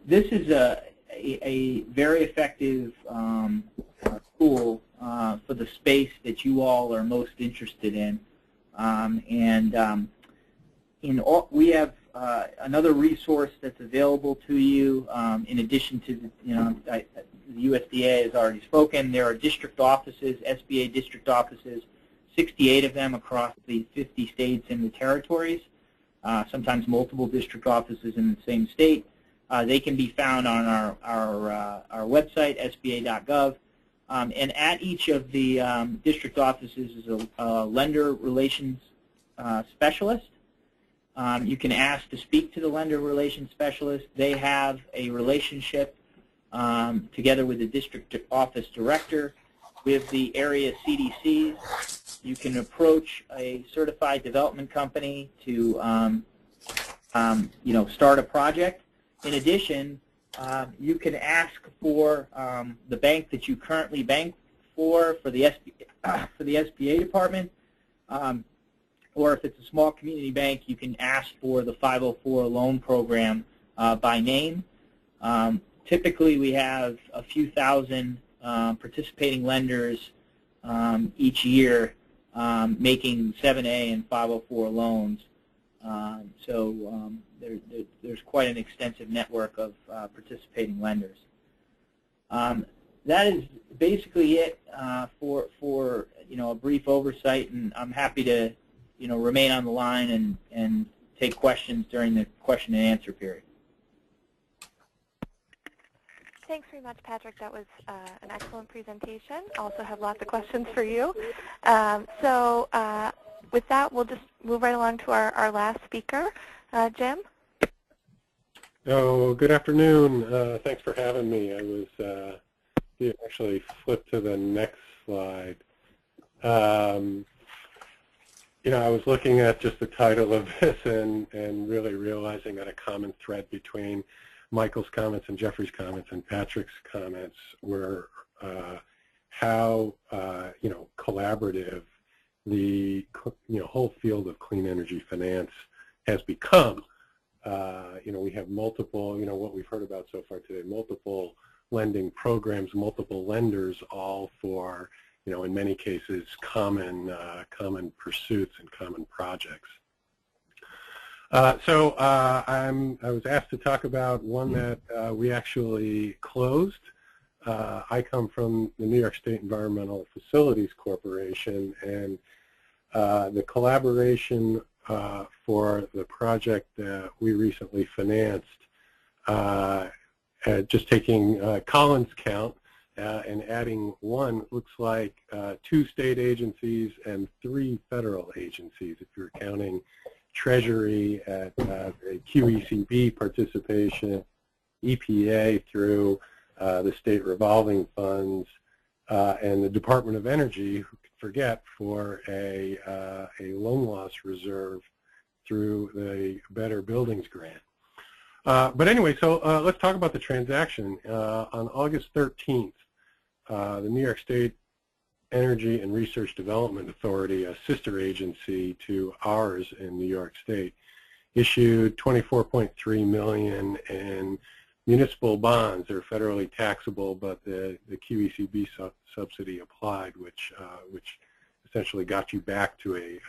E: This is a very effective tool for the space that you all are most interested in. We have another resource that's available to you in addition to the USDA has already spoken. There are district offices, SBA district offices, 68 of them across the 50 states and the territories, sometimes multiple district offices in the same state. They can be found on our website, sba.gov. And at each of the district offices is a lender relations specialist. You can ask to speak to the lender relations specialist. They have a relationship together with the district office director with the area CDCs. You can approach a certified development company to start a project. In addition, you can ask for the bank that you currently bank for the SBA department. Or if it's a small community bank, you can ask for the 504 loan program by name. Typically, we have a few thousand participating lenders each year making 7A and 504 loans. There's quite an extensive network of participating lenders. That is basically it for a brief oversight, and I'm happy to remain on the line and take questions during the question and answer period.
A: Thanks very much, Patrick. That was an excellent presentation. Also have lots of questions for you. With that, we'll just move right along to our last speaker, Jim.
F: Oh, good afternoon. Thanks for having me. I was you actually flip to the next slide. I was looking at just the title of this and really realizing that a common thread between Michael's comments and Jeffrey's comments and Patrick's comments were how collaborative the whole field of clean energy finance has become. We have multiple, what we've heard about so far today, multiple lending programs, multiple lenders, all for, in many cases, common pursuits and common projects. So I was asked to talk about one that we actually closed. I come from the New York State Environmental Facilities Corporation, and the collaboration for the project that we recently financed, just taking Colin's count and adding one, looks like 2 state agencies and 3 federal agencies, if you're counting Treasury at the QECB participation, EPA through the state revolving funds, and the Department of Energy, who could forget, for a loan loss reserve through the Better Buildings Grant. But anyway, so let's talk about the transaction. On August 13th, the New York State Energy and Research Development Authority, a sister agency to ours in New York State, issued $24.3 million in municipal bonds. They're federally taxable, but the QECB subsidy applied, which essentially got you back to a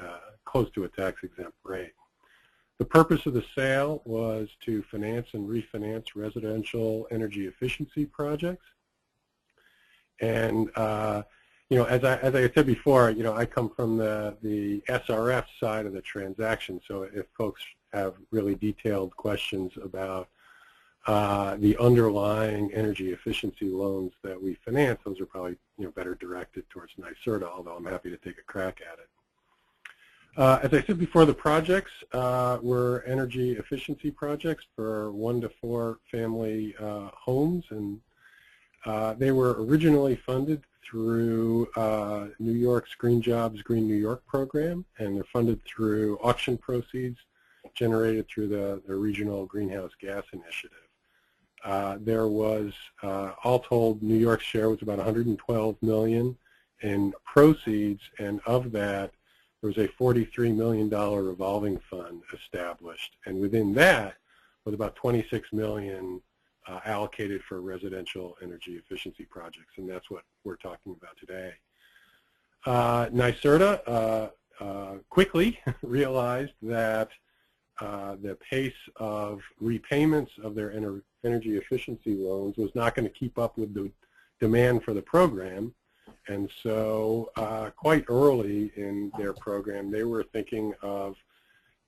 F: close to a tax-exempt rate. The purpose of the sale was to finance and refinance residential energy efficiency projects. And as I said before, I come from the SRF side of the transaction. So if folks have really detailed questions about the underlying energy efficiency loans that we finance, those are probably better directed towards NYSERDA, although I'm happy to take a crack at it. As I said before, the projects were energy efficiency projects for 1 to 4 family homes, and they were originally funded through New York's Green Jobs, Green New York program, and they're funded through auction proceeds generated through the regional greenhouse gas initiative. There was, all told, New York's share was about $112 million in proceeds, and of that, there was a $43 million revolving fund established, and within that was about $26 million allocated for residential energy efficiency projects, and that's what we're talking about today. NYSERDA quickly realized that the pace of repayments of their energy efficiency loans was not going to keep up with the demand for the program, and so quite early in their program they were thinking of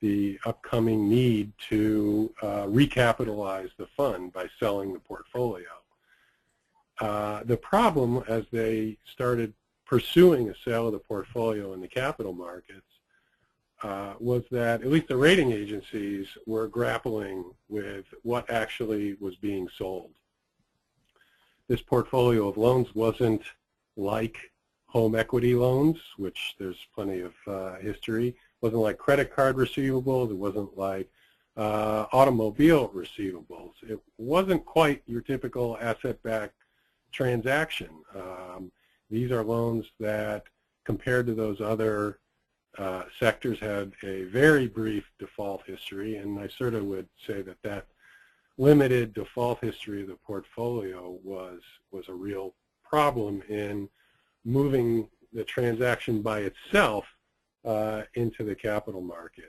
F: the upcoming need to recapitalize the fund by selling the portfolio. The problem, as they started pursuing a sale of the portfolio in the capital markets, was that at least the rating agencies were grappling with what actually was being sold. This portfolio of loans wasn't like home equity loans, which there's plenty of history. It wasn't like credit card receivables. It wasn't like automobile receivables. It wasn't quite your typical asset-backed transaction. These are loans that, compared to those other sectors, had a very brief default history, and NYSERDA would say that that limited default history of the portfolio was a real problem in moving the transaction by itself into the capital markets.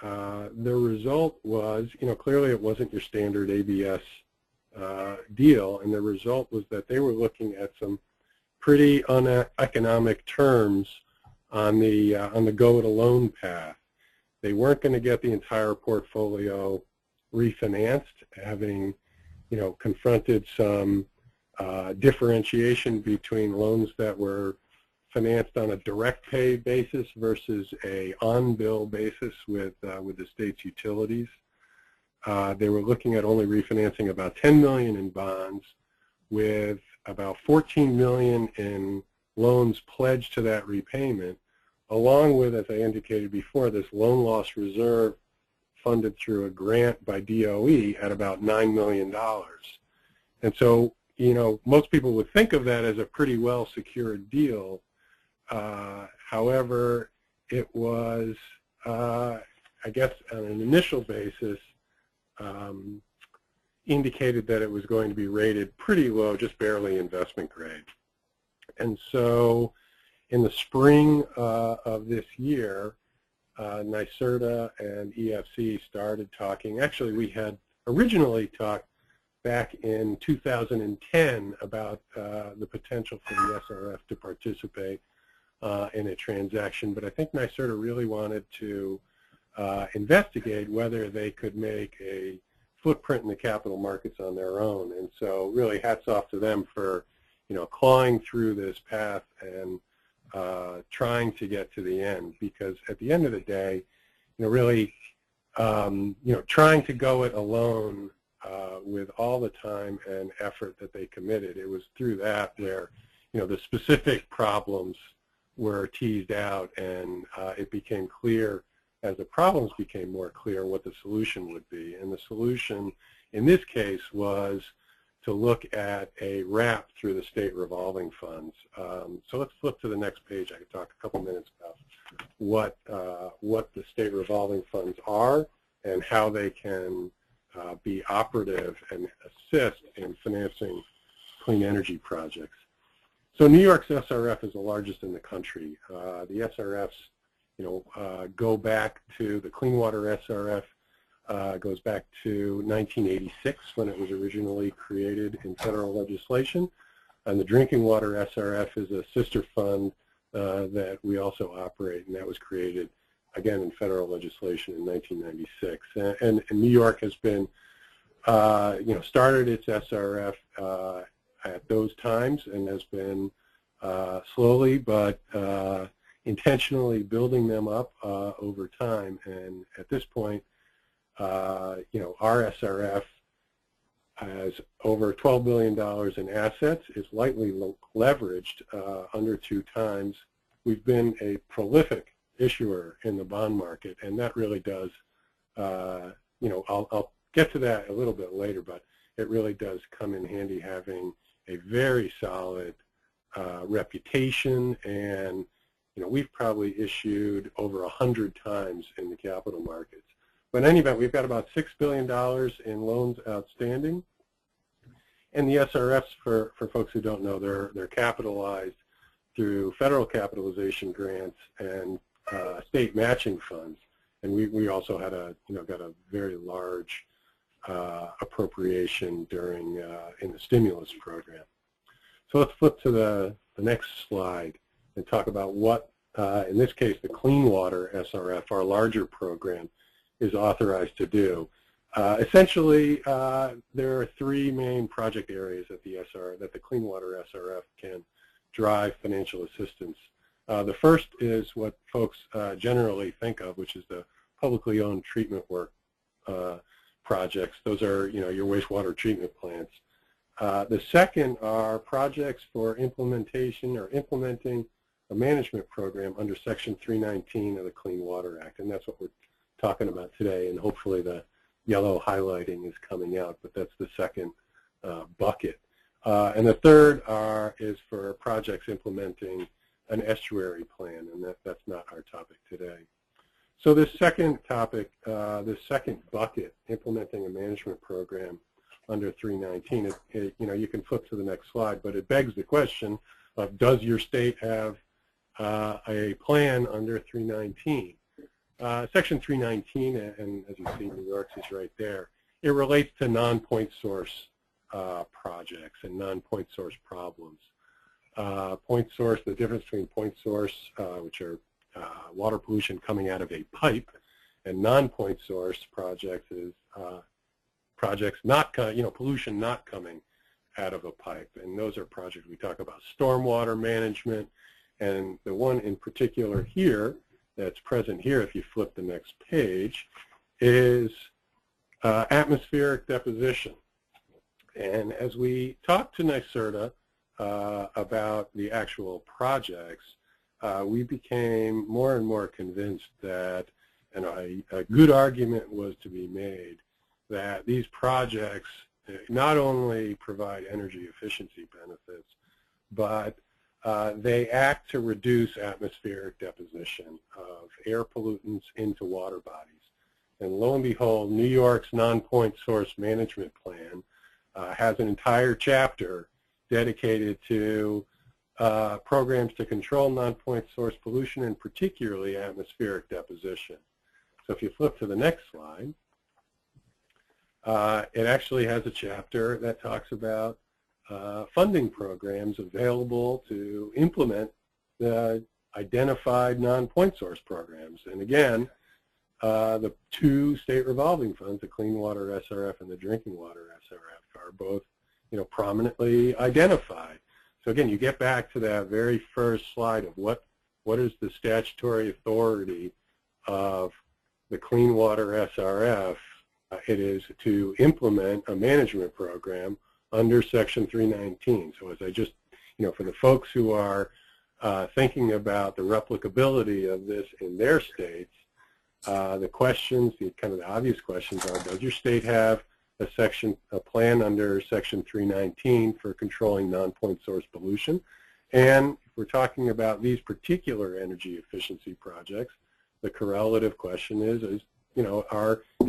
F: The result was, clearly it wasn't your standard ABS deal, and the result was that they were looking at some pretty uneconomic terms on the go-it-alone path. They weren't going to get the entire portfolio refinanced, having confronted some differentiation between loans that were financed on a direct pay basis versus a on-bill basis with the state's utilities. They were looking at only refinancing about $10 million in bonds, with about $14 million in loans pledged to that repayment, along with, as I indicated before, this loan loss reserve funded through a grant by DOE at about $9 million. And so, you know, most people would think of that as a pretty well secured deal. However, it was, I guess, on an initial basis, indicated that it was going to be rated pretty low, just barely investment grade. And so in the spring of this year, NYSERDA and EFC started talking. Actually, we had originally talked back in 2010 about the potential for the SRF to participate in a transaction, but I think NYSERDA really wanted to investigate whether they could make a footprint in the capital markets on their own. And so really hats off to them for, you know, clawing through this path and trying to get to the end, because at the end of the day, you know, really, you know, trying to go it alone with all the time and effort that they committed, it was through that where, you know, the specific problems were teased out, and it became clear as the problems became more clear what the solution would be. And the solution in this case was to look at a wrap through the state revolving funds. So let's flip to the next page. I could talk a couple minutes about what the state revolving funds are and how they can be operative and assist in financing clean energy projects. So New York's SRF is the largest in the country. The SRFs, you know, go back to the Clean Water SRF, goes back to 1986 when it was originally created in federal legislation. And the Drinking Water SRF is a sister fund that we also operate, and that was created, again, in federal legislation in 1996. And New York has been, you know, started its SRF at those times and has been slowly but intentionally building them up over time. And at this point, you know, our SRF has over $12 billion in assets, is lightly leveraged under 2 times. We've been a prolific issuer in the bond market, and that really does, you know, I'll get to that a little bit later, but it really does come in handy having a very solid reputation. And, you know, we've probably issued over 100 times in the capital markets. But in any event, we've got about $6 billion in loans outstanding. And the SRFs, for folks who don't know, they're capitalized through federal capitalization grants and state matching funds. And we also had got a very large appropriation during in the stimulus program. So let's flip to the next slide and talk about what, in this case, the Clean Water SRF, our larger program, is authorized to do. Essentially, there are 3 main project areas that the Clean Water SRF can drive financial assistance. The first is what folks generally think of, which is the publicly owned treatment work projects. Those are, you know, your wastewater treatment plants. The second are projects for implementation or implementing a management program under Section 319 of the Clean Water Act, and that's what we're talking about today, and hopefully the yellow highlighting is coming out, but that's the second bucket. And the third is for projects implementing an estuary plan, and that's not our topic today. So this second topic, this second bucket, implementing a management program under 319, you know, you can flip to the next slide, but it begs the question of, does your state have a plan under 319? Section 319, and as you see, New York's is right there. It relates to non-point source projects and non-point source problems. Point source, the difference between point source, which are water pollution coming out of a pipe, and non-point source projects is projects not, you know, pollution not coming out of a pipe. And those are projects we talk about stormwater management, and the one in particular here that's present here, if you flip the next page, is atmospheric deposition. And as we talk to NYSERDA about the actual projects, we became more and more convinced that a good argument was to be made that these projects not only provide energy efficiency benefits, but they act to reduce atmospheric deposition of air pollutants into water bodies. And lo and behold, New York's non-point source management plan has an entire chapter dedicated to programs to control non-point source pollution and particularly atmospheric deposition. So if you flip to the next slide, it actually has a chapter that talks about funding programs available to implement the identified non-point source programs. And again, the two state revolving funds, the Clean Water SRF and the Drinking Water SRF, are both prominently identified. So again, you get back to that very first slide of what is the statutory authority of the Clean Water SRF. It is to implement a management program under Section 319. So as I just, for the folks who are thinking about the replicability of this in their states, the questions, kind of the obvious questions are, does your state have a plan under Section 319 for controlling non-point source pollution? And if we're talking about these particular energy efficiency projects, the correlative question is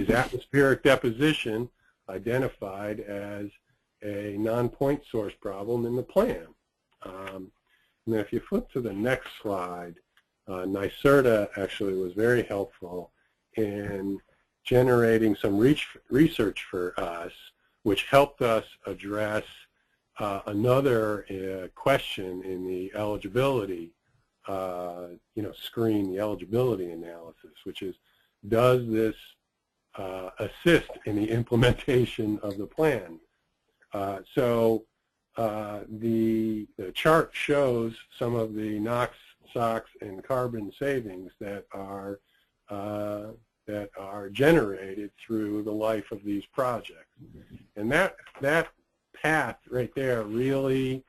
F: atmospheric deposition identified as a non-point source problem in the plan? And then if you flip to the next slide, NYSERDA actually was very helpful in generating some research for us, which helped us address another question in the eligibility screen, the eligibility analysis, which is, does this assist in the implementation of the plan? So the chart shows some of the NOx, SOx, and carbon savings that are generated through the life of these projects. And that path right there really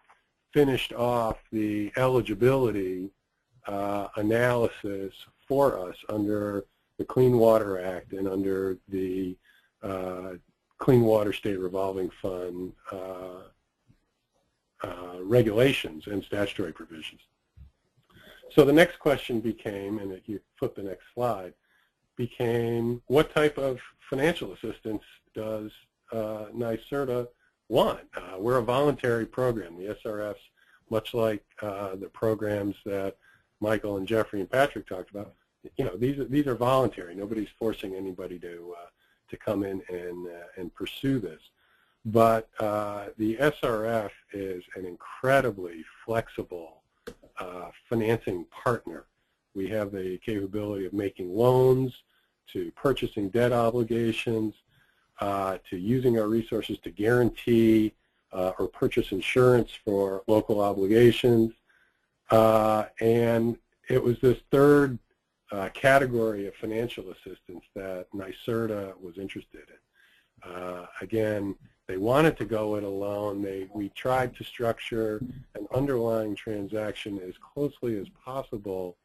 F: finished off the eligibility analysis for us under the Clean Water Act and under the Clean Water State Revolving Fund regulations and statutory provisions. So the next question became, and if you flip the next slide, became what type of financial assistance does NYSERDA want? We're a voluntary program. The SRFs, much like the programs that Michael and Jeffrey and Patrick talked about, these are voluntary. Nobody's forcing anybody to come in and pursue this. But the SRF is an incredibly flexible financing partner. We have the capability of making loans, to purchasing debt obligations, to using our resources to guarantee or purchase insurance for local obligations. And it was this third category of financial assistance that NYSERDA was interested in. Again, they wanted to go it alone. We tried to structure an underlying transaction as closely as possible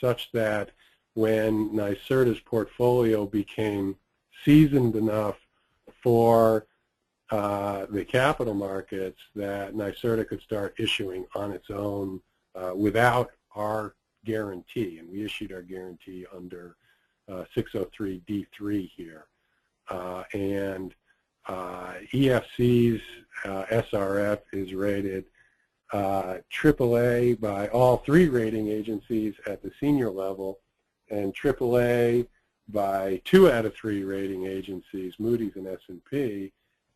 F: such that when NYSERDA's portfolio became seasoned enough for the capital markets, that NYSERDA could start issuing on its own without our guarantee. And we issued our guarantee under 603D3 here. And EFC's SRF is rated AAA by all three rating agencies at the senior level, and AAA by 2 out of 3 rating agencies, Moody's and S&P,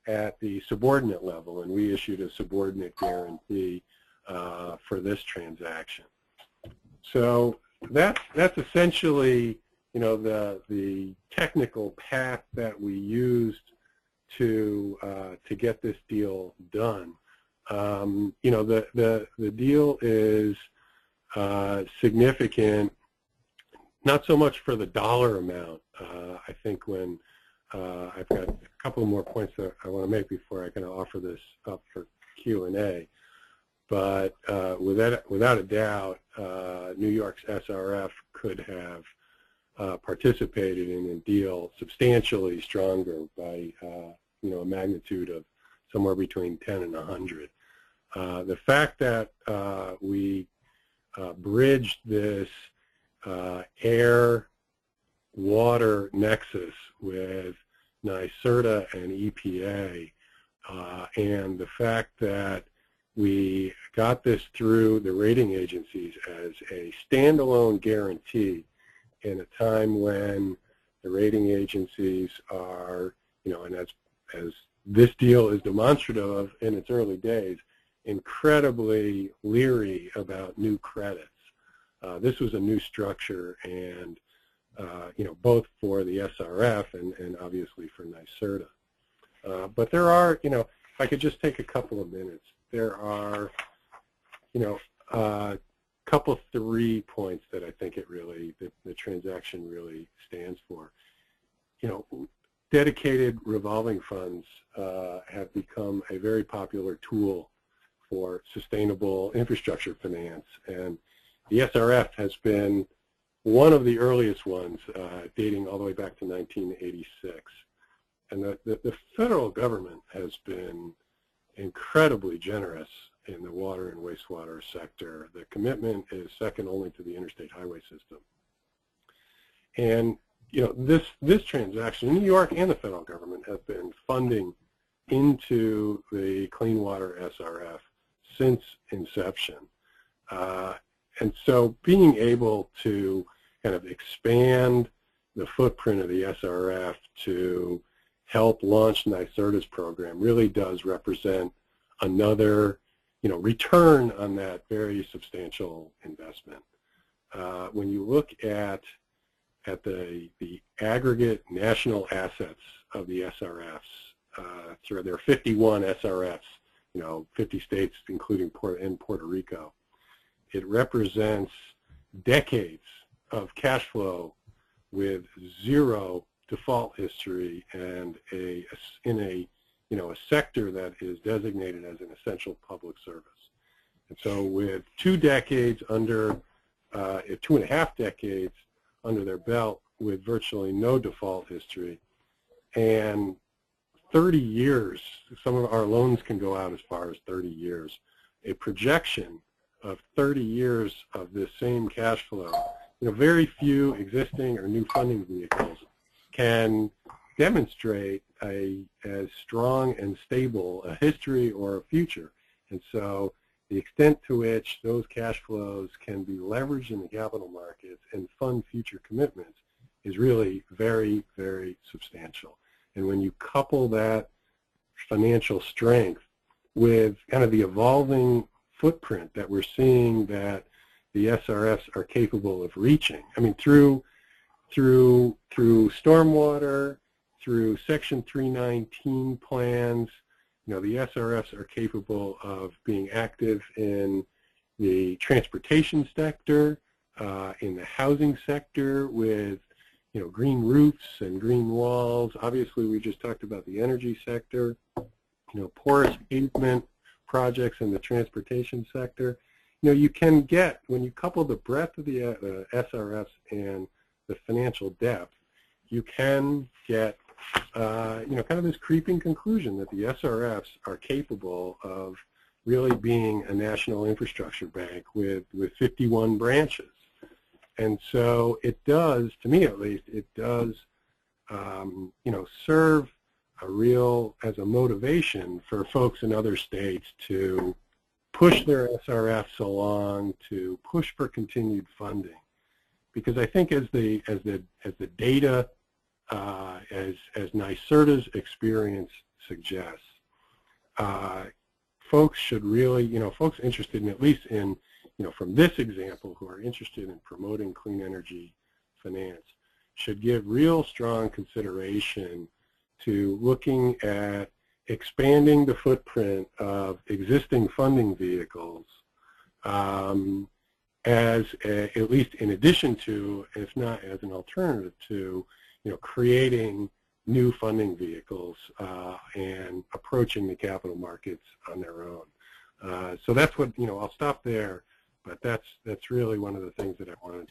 F: at the subordinate level. And we issued a subordinate guarantee for this transaction. So that's essentially, the technical path that we used to get this deal done. The deal is significant, not so much for the dollar amount. I think when I've got a couple more points that I want to make before I can offer this up for Q&A. but without a doubt, New York's SRF could have participated in a deal substantially stronger by a magnitude of somewhere between 10 and 100. The fact that we bridged this air-water nexus with NYSERDA and EPA, and the fact that we got this through the rating agencies as a standalone guarantee in a time when the rating agencies are, and as this deal is demonstrative of in its early days, incredibly leery about new credits. This was a new structure, and both for the SRF and obviously for NYSERDA. But there are, if I could just take a couple of minutes, there are, three points that I think the transaction really stands for. Dedicated revolving funds have become a very popular tool for sustainable infrastructure finance, and the SRF has been one of the earliest ones, dating all the way back to 1986. And the federal government has been incredibly generous in the water and wastewater sector. The commitment is second only to the interstate highway system. And this transaction, New York and the federal government have been funding into the Clean Water SRF since inception. And so being able to kind of expand the footprint of the SRF to help launch NYSERDA's program really does represent another, return on that very substantial investment. When you look at the aggregate national assets of the SRFs, there are 51 SRFs, 50 states including Puerto Rico. It represents decades of cash flow with zero default history and in a sector that is designated as an essential public service. And so with 2 decades under, 2.5 decades under their belt with virtually no default history, and 30 years, some of our loans can go out as far as 30 years, a projection of 30 years of this same cash flow, very few existing or new funding vehicles can demonstrate as strong and stable a history or a future. And so the extent to which those cash flows can be leveraged in the capital markets and fund future commitments is really very, very substantial. And when you couple that financial strength with kind of the evolving footprint that we're seeing that the SRFs are capable of reaching, I mean, through stormwater, through Section 319 plans, the SRFs are capable of being active in the transportation sector, in the housing sector with, green roofs and green walls. Obviously, we just talked about the energy sector, porous pavement projects in the transportation sector. You can get, when you couple the breadth of the SRFs and the financial depth, you can get, kind of this creeping conclusion that the SRFs are capable of really being a national infrastructure bank with 51 branches. And so it does, to me at least, it does, serve as a motivation for folks in other states to push their SRFs along, to push for continued funding. Because I think as the data, as NYSERDA's experience suggests, folks should really, folks interested in, at least in, from this example, who are interested in promoting clean energy finance, should give real strong consideration to looking at expanding the footprint of existing funding vehicles at least in addition to, if not as an alternative to, creating new funding vehicles and approaching the capital markets on their own. So that's what, I'll stop there, but that's really one of the things that I wanted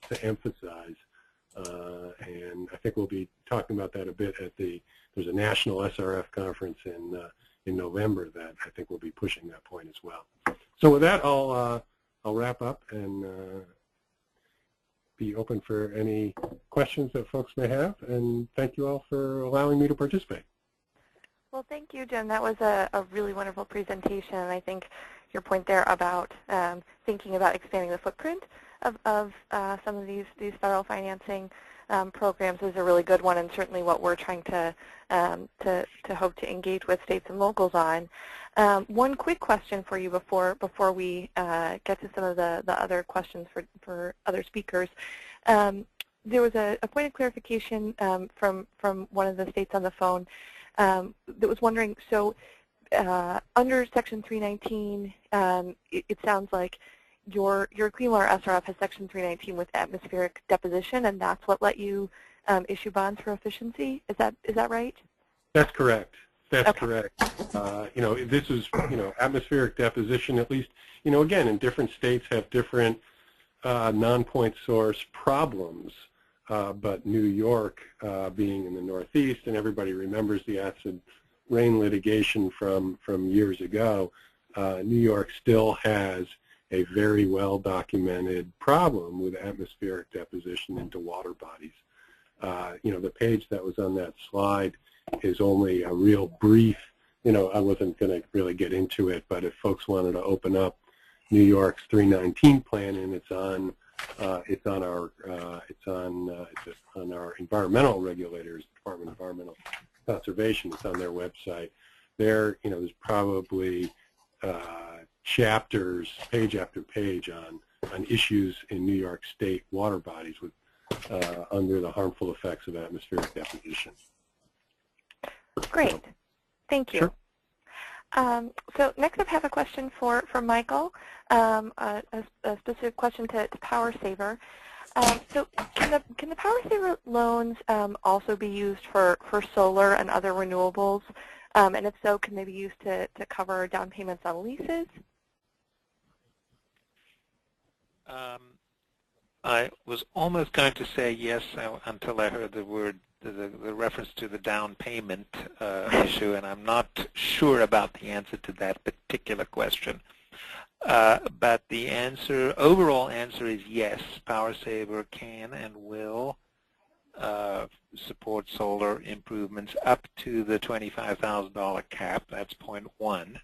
F: to emphasize. And I think we'll be talking about that a bit at there's a national SRF conference in November that I think we'll be pushing that point as well. So with that, I'll wrap up and be open for any questions that folks may have. And thank you all for allowing me to participate.
A: Well, thank you, Jim. That was a really wonderful presentation. And I think your point there about thinking about expanding the footprint of some of these federal financing programs is a really good one, and certainly what we're trying to hope to engage with states and locals on. One quick question for you before we get to some of the other questions for other speakers. There was a point of clarification from one of the states on the phone that was wondering, so under Section 319, it sounds like your clean water SRF has Section 319 with atmospheric deposition, and that's what let you issue bonds for efficiency. Is that right?
F: That's correct. That's
A: okay.
F: Correct. This is atmospheric deposition. At least again, in different states have different non-point source problems. But New York, being in the Northeast, and everybody remembers the acid rain litigation from years ago, New York still has a very well-documented problem with atmospheric deposition into water bodies. The page that was on that slide is only a real brief, I wasn't going to really get into it, but if folks wanted to open up New York's 319 plan, and it's on our environmental regulators, Department of Environmental Conservation. It's on their website. There's probably chapters, page after page, on issues in New York State water bodies with under the harmful effects of atmospheric deposition.
A: Great, thank you.
F: Sure.
A: So next up, I have a question for Michael, a specific question to Power Saver. So can the Power Saver loans also be used for solar and other renewables? And if so, can they be used to cover down payments on leases?
D: I was almost going to say yes until I heard the reference to the down payment issue, and I'm not sure about the answer to that particular question. But the overall answer is yes. Power Saver can and will support solar improvements up to the $25,000 cap. That's point one.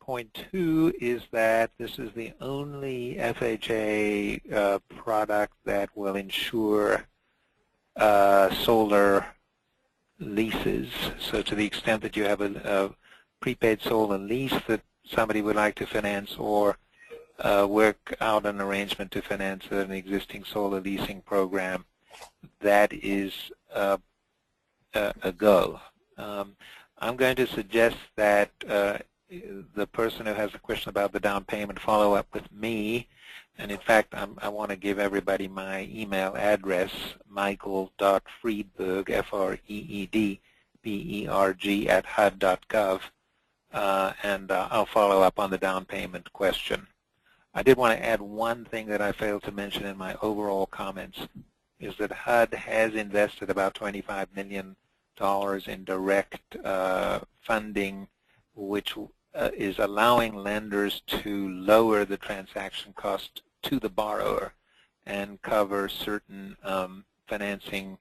D: Point two is that this is the only FHA product that will insure solar leases. So to the extent that you have a prepaid solar lease that somebody would like to finance, or work out an arrangement to finance an existing solar leasing program, that is a go. I'm going to suggest that the person who has a question about the down payment follow up with me. And in fact, I want to give everybody my email address, michael.friedberg, F-R-E-E-D-B-E-R-G @HUD.gov, and I'll follow up on the down payment question. I did want to add one thing that I failed to mention in my overall comments, is that HUD has invested about $25 million in direct funding, which is allowing lenders to lower the transaction cost to the borrower and cover certain financing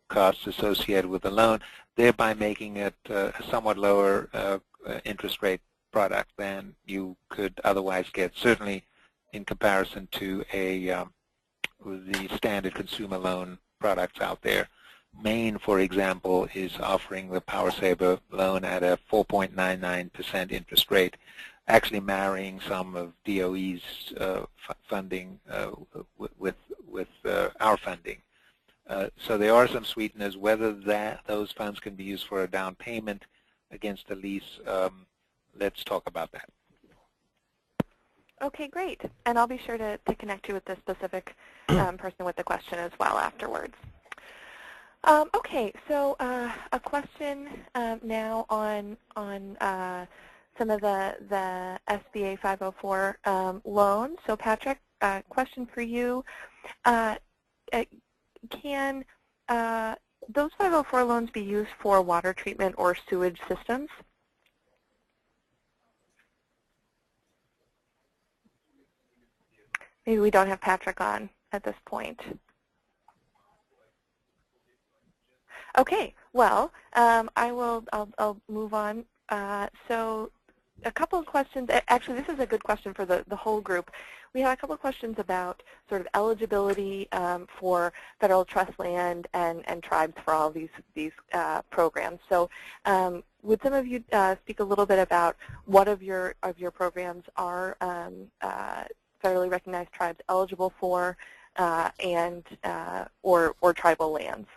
D: costs associated with the loan, thereby making it a somewhat lower interest rate product than you could otherwise get, certainly in comparison to the standard consumer loan products out there. Maine, for example, is offering the Power Saver loan at a 4.99% interest rate, actually marrying some of DOE's funding with our funding. So there are some sweeteners. Whether those funds can be used for a down payment against a lease, let's talk about that.
A: Okay, great. And I'll be sure to connect you with the specific person with the question as well afterwards. Okay, so a question now on some of the SBA 504 loans. So Patrick, question for you. Can those 504 loans be used for water treatment or sewage systems? Maybe we don't have Patrick on at this point. Okay, well, I'll move on. So a couple of questions. Actually, this is a good question for the whole group. We have a couple of questions about sort of eligibility for federal trust land and tribes for all these programs. So would some of you speak a little bit about what of your programs are federally recognized tribes eligible for and or tribal lands?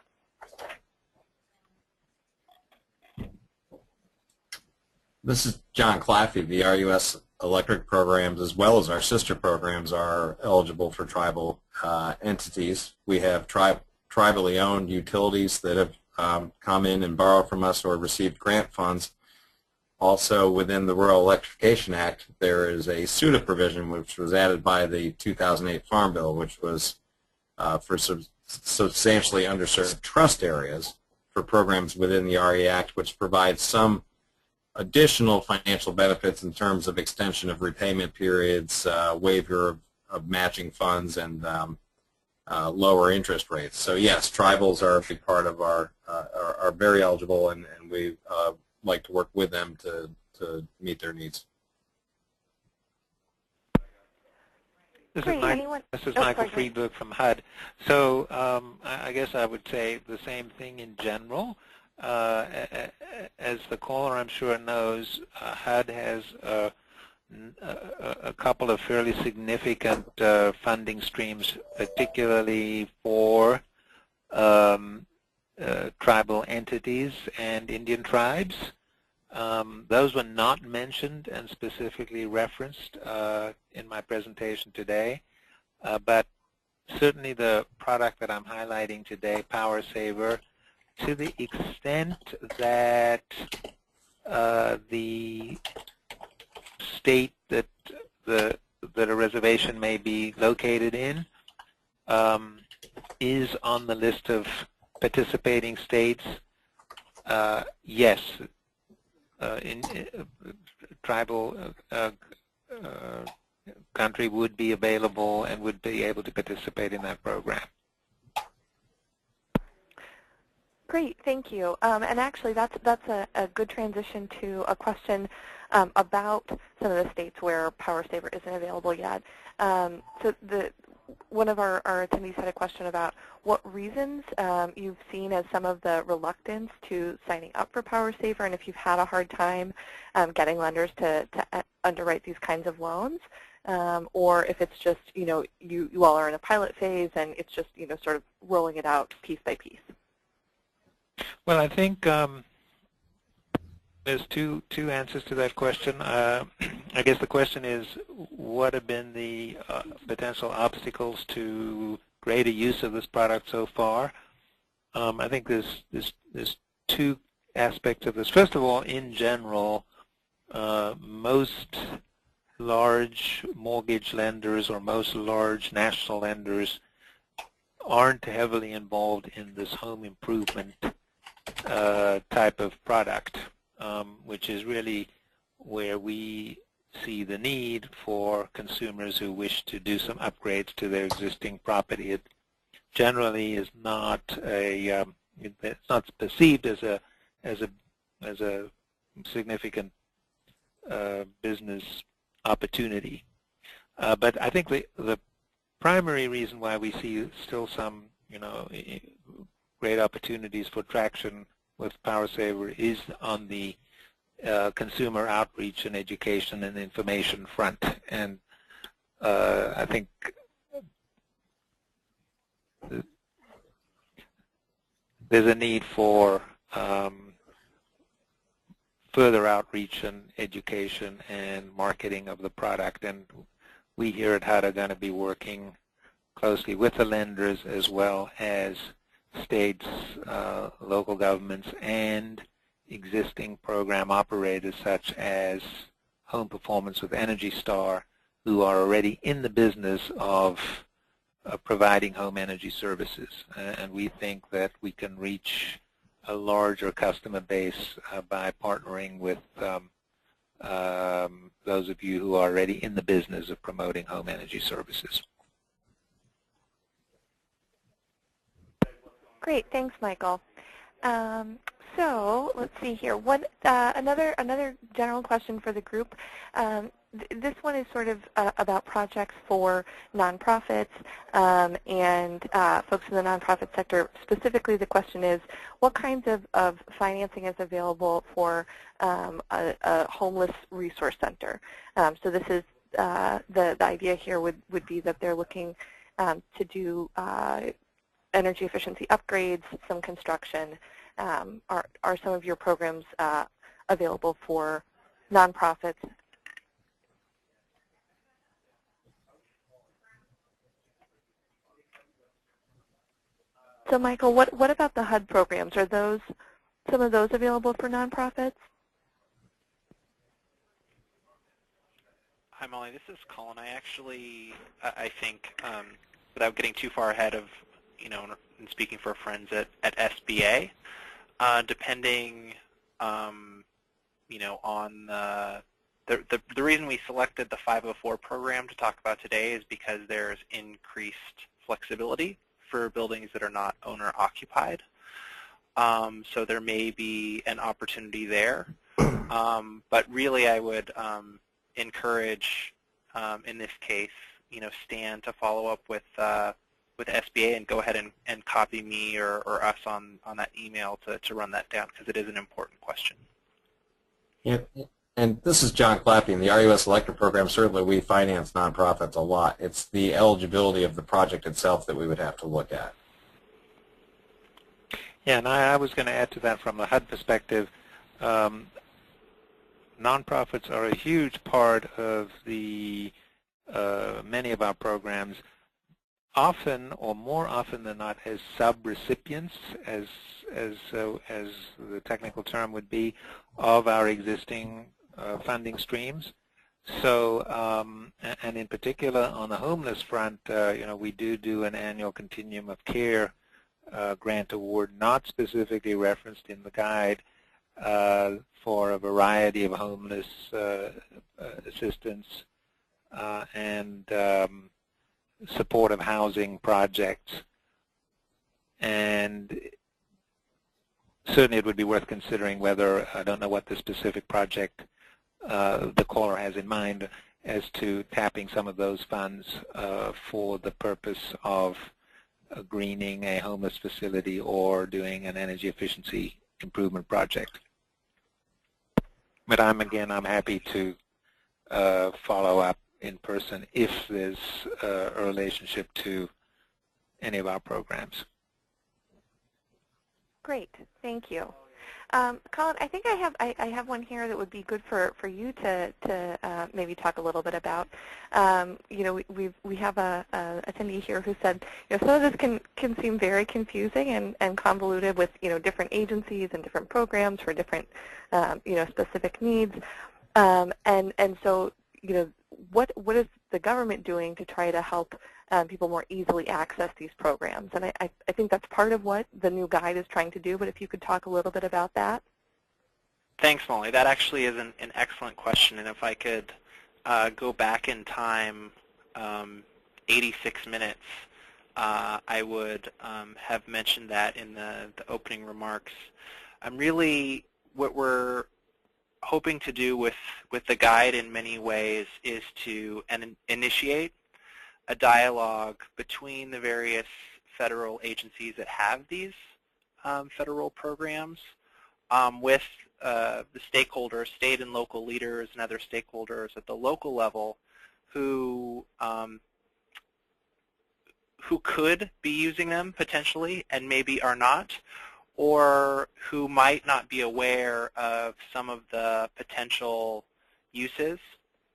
C: This is John Claffey. The RUS electric programs, as well as our sister programs, are eligible for tribal entities. We have tribally owned utilities that have come in and borrowed from us or received grant funds. Also, within the Rural Electrification Act, there is a SUTA provision which was added by the 2008 Farm Bill, which was for substantially underserved trust areas for programs within the RE Act, which provides some additional financial benefits in terms of extension of repayment periods, waiver of matching funds, and lower interest rates. So yes, tribals are a big part of are very eligible, and we like to work with them to meet their needs.
D: This is Michael Friedberg from HUD. So I guess I would say the same thing in general. As the caller I'm sure knows, HUD has a couple of fairly significant funding streams, particularly for tribal entities and Indian tribes. Those were not mentioned and specifically referenced in my presentation today, but certainly the product that I'm highlighting today, Power Saver, to the extent that the state that a reservation may be located in is on the list of participating states, yes, tribal country would be available and would be able to participate in that program.
A: Great, thank you. And actually, that's a good transition to a question about some of the states where Power Saver isn't available yet. So one of our attendees had a question about what reasons you've seen as some of the reluctance to signing up for Power Saver, and if you've had a hard time getting lenders to underwrite these kinds of loans, or if it's just, you all are in a pilot phase and it's just, sort of rolling it out piece by piece.
D: Well, I think there's two answers to that question. I guess the question is, what have been the potential obstacles to greater use of this product so far? I think there's two aspects of this. First of all, in general, most large mortgage lenders or most large national lenders aren't heavily involved in this home improvement type of product, which is really where we see the need for consumers who wish to do some upgrades to their existing property. It generally is not it's not perceived as a significant business opportunity. But I think the primary reason why we see still some great opportunities for traction with Power Saver is on the consumer outreach and education and information front. And I think there's a need for further outreach and education and marketing of the product. And we here at HUD are going to be working closely with the lenders as well as states, local governments, and existing program operators such as Home Performance with Energy Star, who are already in the business of providing home energy services. And we think that we can reach a larger customer base by partnering with those of you who are already in the business of promoting home energy services.
A: Great, thanks, Michael. So let's see here. Another general question for the group. This one is sort of about projects for nonprofits and folks in the nonprofit sector. Specifically, the question is, what kinds of financing is available for a homeless resource center? So this is the idea here would be that they're looking to do energy efficiency upgrades, some construction. Are some of your programs available for nonprofits? So Michael, what about the HUD programs? Are some of those available for nonprofits?
B: Hi Molly, this is Colin. I think, without getting too far ahead of, and speaking for friends at SBA, depending, on the reason we selected the 504 program to talk about today is because there's increased flexibility for buildings that are not owner-occupied. So there may be an opportunity there. But really I would encourage, in this case, Stan to follow up with SBA and go ahead and copy me or us on that email to run that down, because it is an important question.
C: Yeah, and this is John Clappy. In the RUS Electric Program, certainly we finance nonprofits a lot. It's the eligibility of the project itself that we would have to look at.
D: Yeah, and I was going to add to that from the HUD perspective. Nonprofits are a huge part of the many of our programs, often or more often than not as sub-recipients, as the technical term would be, of our existing funding streams. So, and in particular on the homeless front, we do an annual Continuum of Care grant award, not specifically referenced in the guide, for a variety of homeless assistance and supportive housing projects. And certainly it would be worth considering whether, I don't know what the specific project the caller has in mind, as to tapping some of those funds for the purpose of greening a homeless facility or doing an energy efficiency improvement project. But I'm happy to follow up in person if there's a relationship to any of our programs. Great,
A: thank you. Colin, I think I have one here that would be good for you to maybe talk a little bit about. We have a attendee here who said, some of this can seem very confusing and convoluted with different agencies and different programs for different specific needs. And so what is the government doing to try to help people more easily access these programs? And I think that's part of what the new guide is trying to do, but if you could talk a little bit about that.
B: Thanks, Molly. That actually is an excellent question, and if I could go back in time 86 minutes, I would have mentioned that in the opening remarks. What we're hoping to do with the guide in many ways is to initiate a dialogue between the various federal agencies that have these federal programs with the stakeholders, state and local leaders and other stakeholders at the local level who could be using them potentially and maybe are not, or who might not be aware of some of the potential uses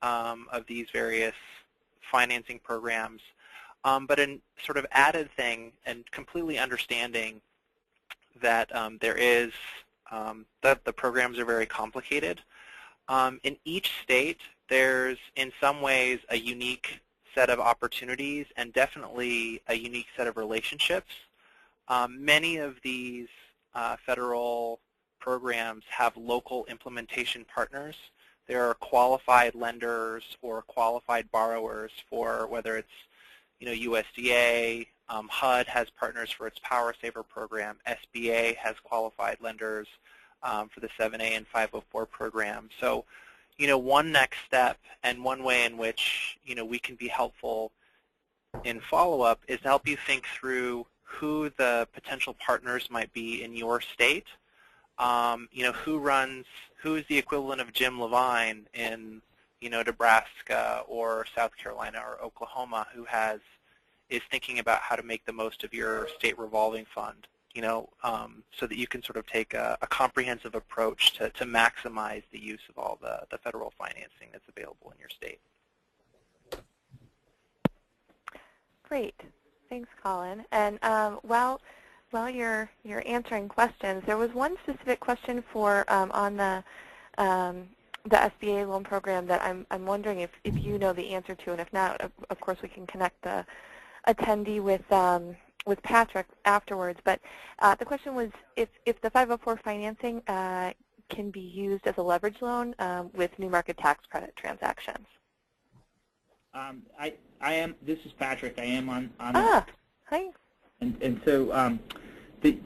B: of these various financing programs, but in sort of added thing and completely understanding that there is that the programs are very complicated. In each state, there's in some ways a unique set of opportunities and definitely a unique set of relationships. Many of these federal programs have local implementation partners. There are qualified lenders or qualified borrowers for whether it's USDA, HUD has partners for its Power Saver program, SBA has qualified lenders for the 7A and 504 program. So, one next step and one way in which, we can be helpful in follow-up is to help you think through who the potential partners might be in your state. Who is the equivalent of Jim Levine in, Nebraska or South Carolina or Oklahoma who is thinking about how to make the most of your state revolving fund, so that you can sort of take a comprehensive approach to maximize the use of all the federal financing that's available in your state.
A: Great. Thanks, Colin. And while you're answering questions, there was one specific question for on the SBA loan program that I'm wondering if you know the answer to, and if not, of course we can connect the attendee with Patrick afterwards. But the question was if the 504 financing can be used as a leverage loan with new market tax credit transactions.
E: I am. This is Patrick. I am on.
A: Hi.
E: And so the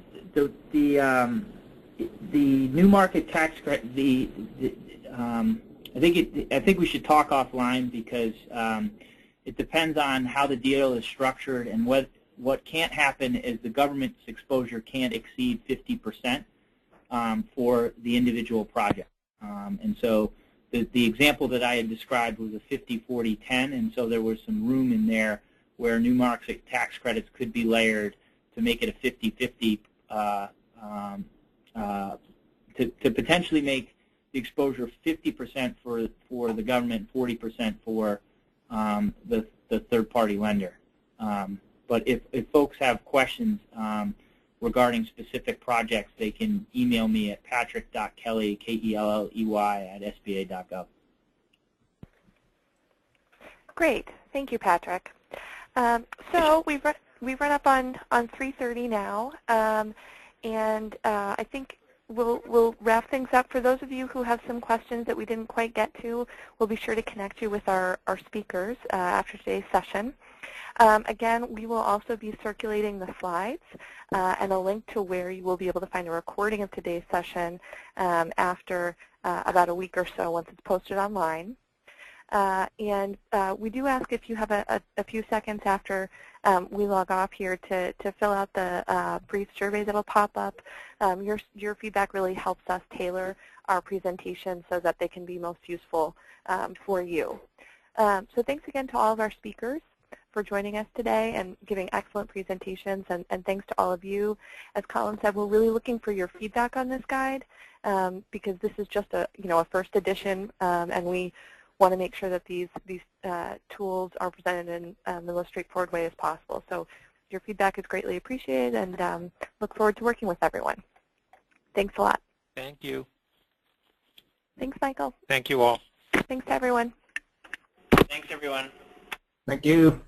E: new market tax credit. I think we should talk offline because it depends on how the deal is structured, and what can't happen is the government's exposure can't exceed 50% for the individual project. And so the example that I had described was a 50-40-10, and so there was some room in there where new market tax credits could be layered to make it a 50-50 to potentially make the exposure 50% for the government, 40% for the third-party lender. But if folks have questions regarding specific projects, they can email me at patrick.kelley, Kelley, @sba.gov.
A: Great. Thank you, Patrick. So we've run up on 3:30 now, and I think we'll wrap things up. For those of you who have some questions that we didn't quite get to, we'll be sure to connect you with our speakers after today's session. Again, we will also be circulating the slides and a link to where you will be able to find a recording of today's session after about a week or so once it's posted online. And we do ask if you have a few seconds after we log off here to fill out the brief survey that will pop up. Your feedback really helps us tailor our presentation so that they can be most useful for you. So thanks again to all of our speakers for joining us today and giving excellent presentations, and thanks to all of you. As Colin said, we're really looking for your feedback on this guide because this is just a first edition, and we want to make sure that these tools are presented in the most straightforward way as possible. So your feedback is greatly appreciated, and look forward to working with everyone. Thanks a lot.
D: Thank you.
A: Thanks, Michael.
D: Thank you all.
A: Thanks to everyone.
B: Thanks, everyone.
C: Thank you.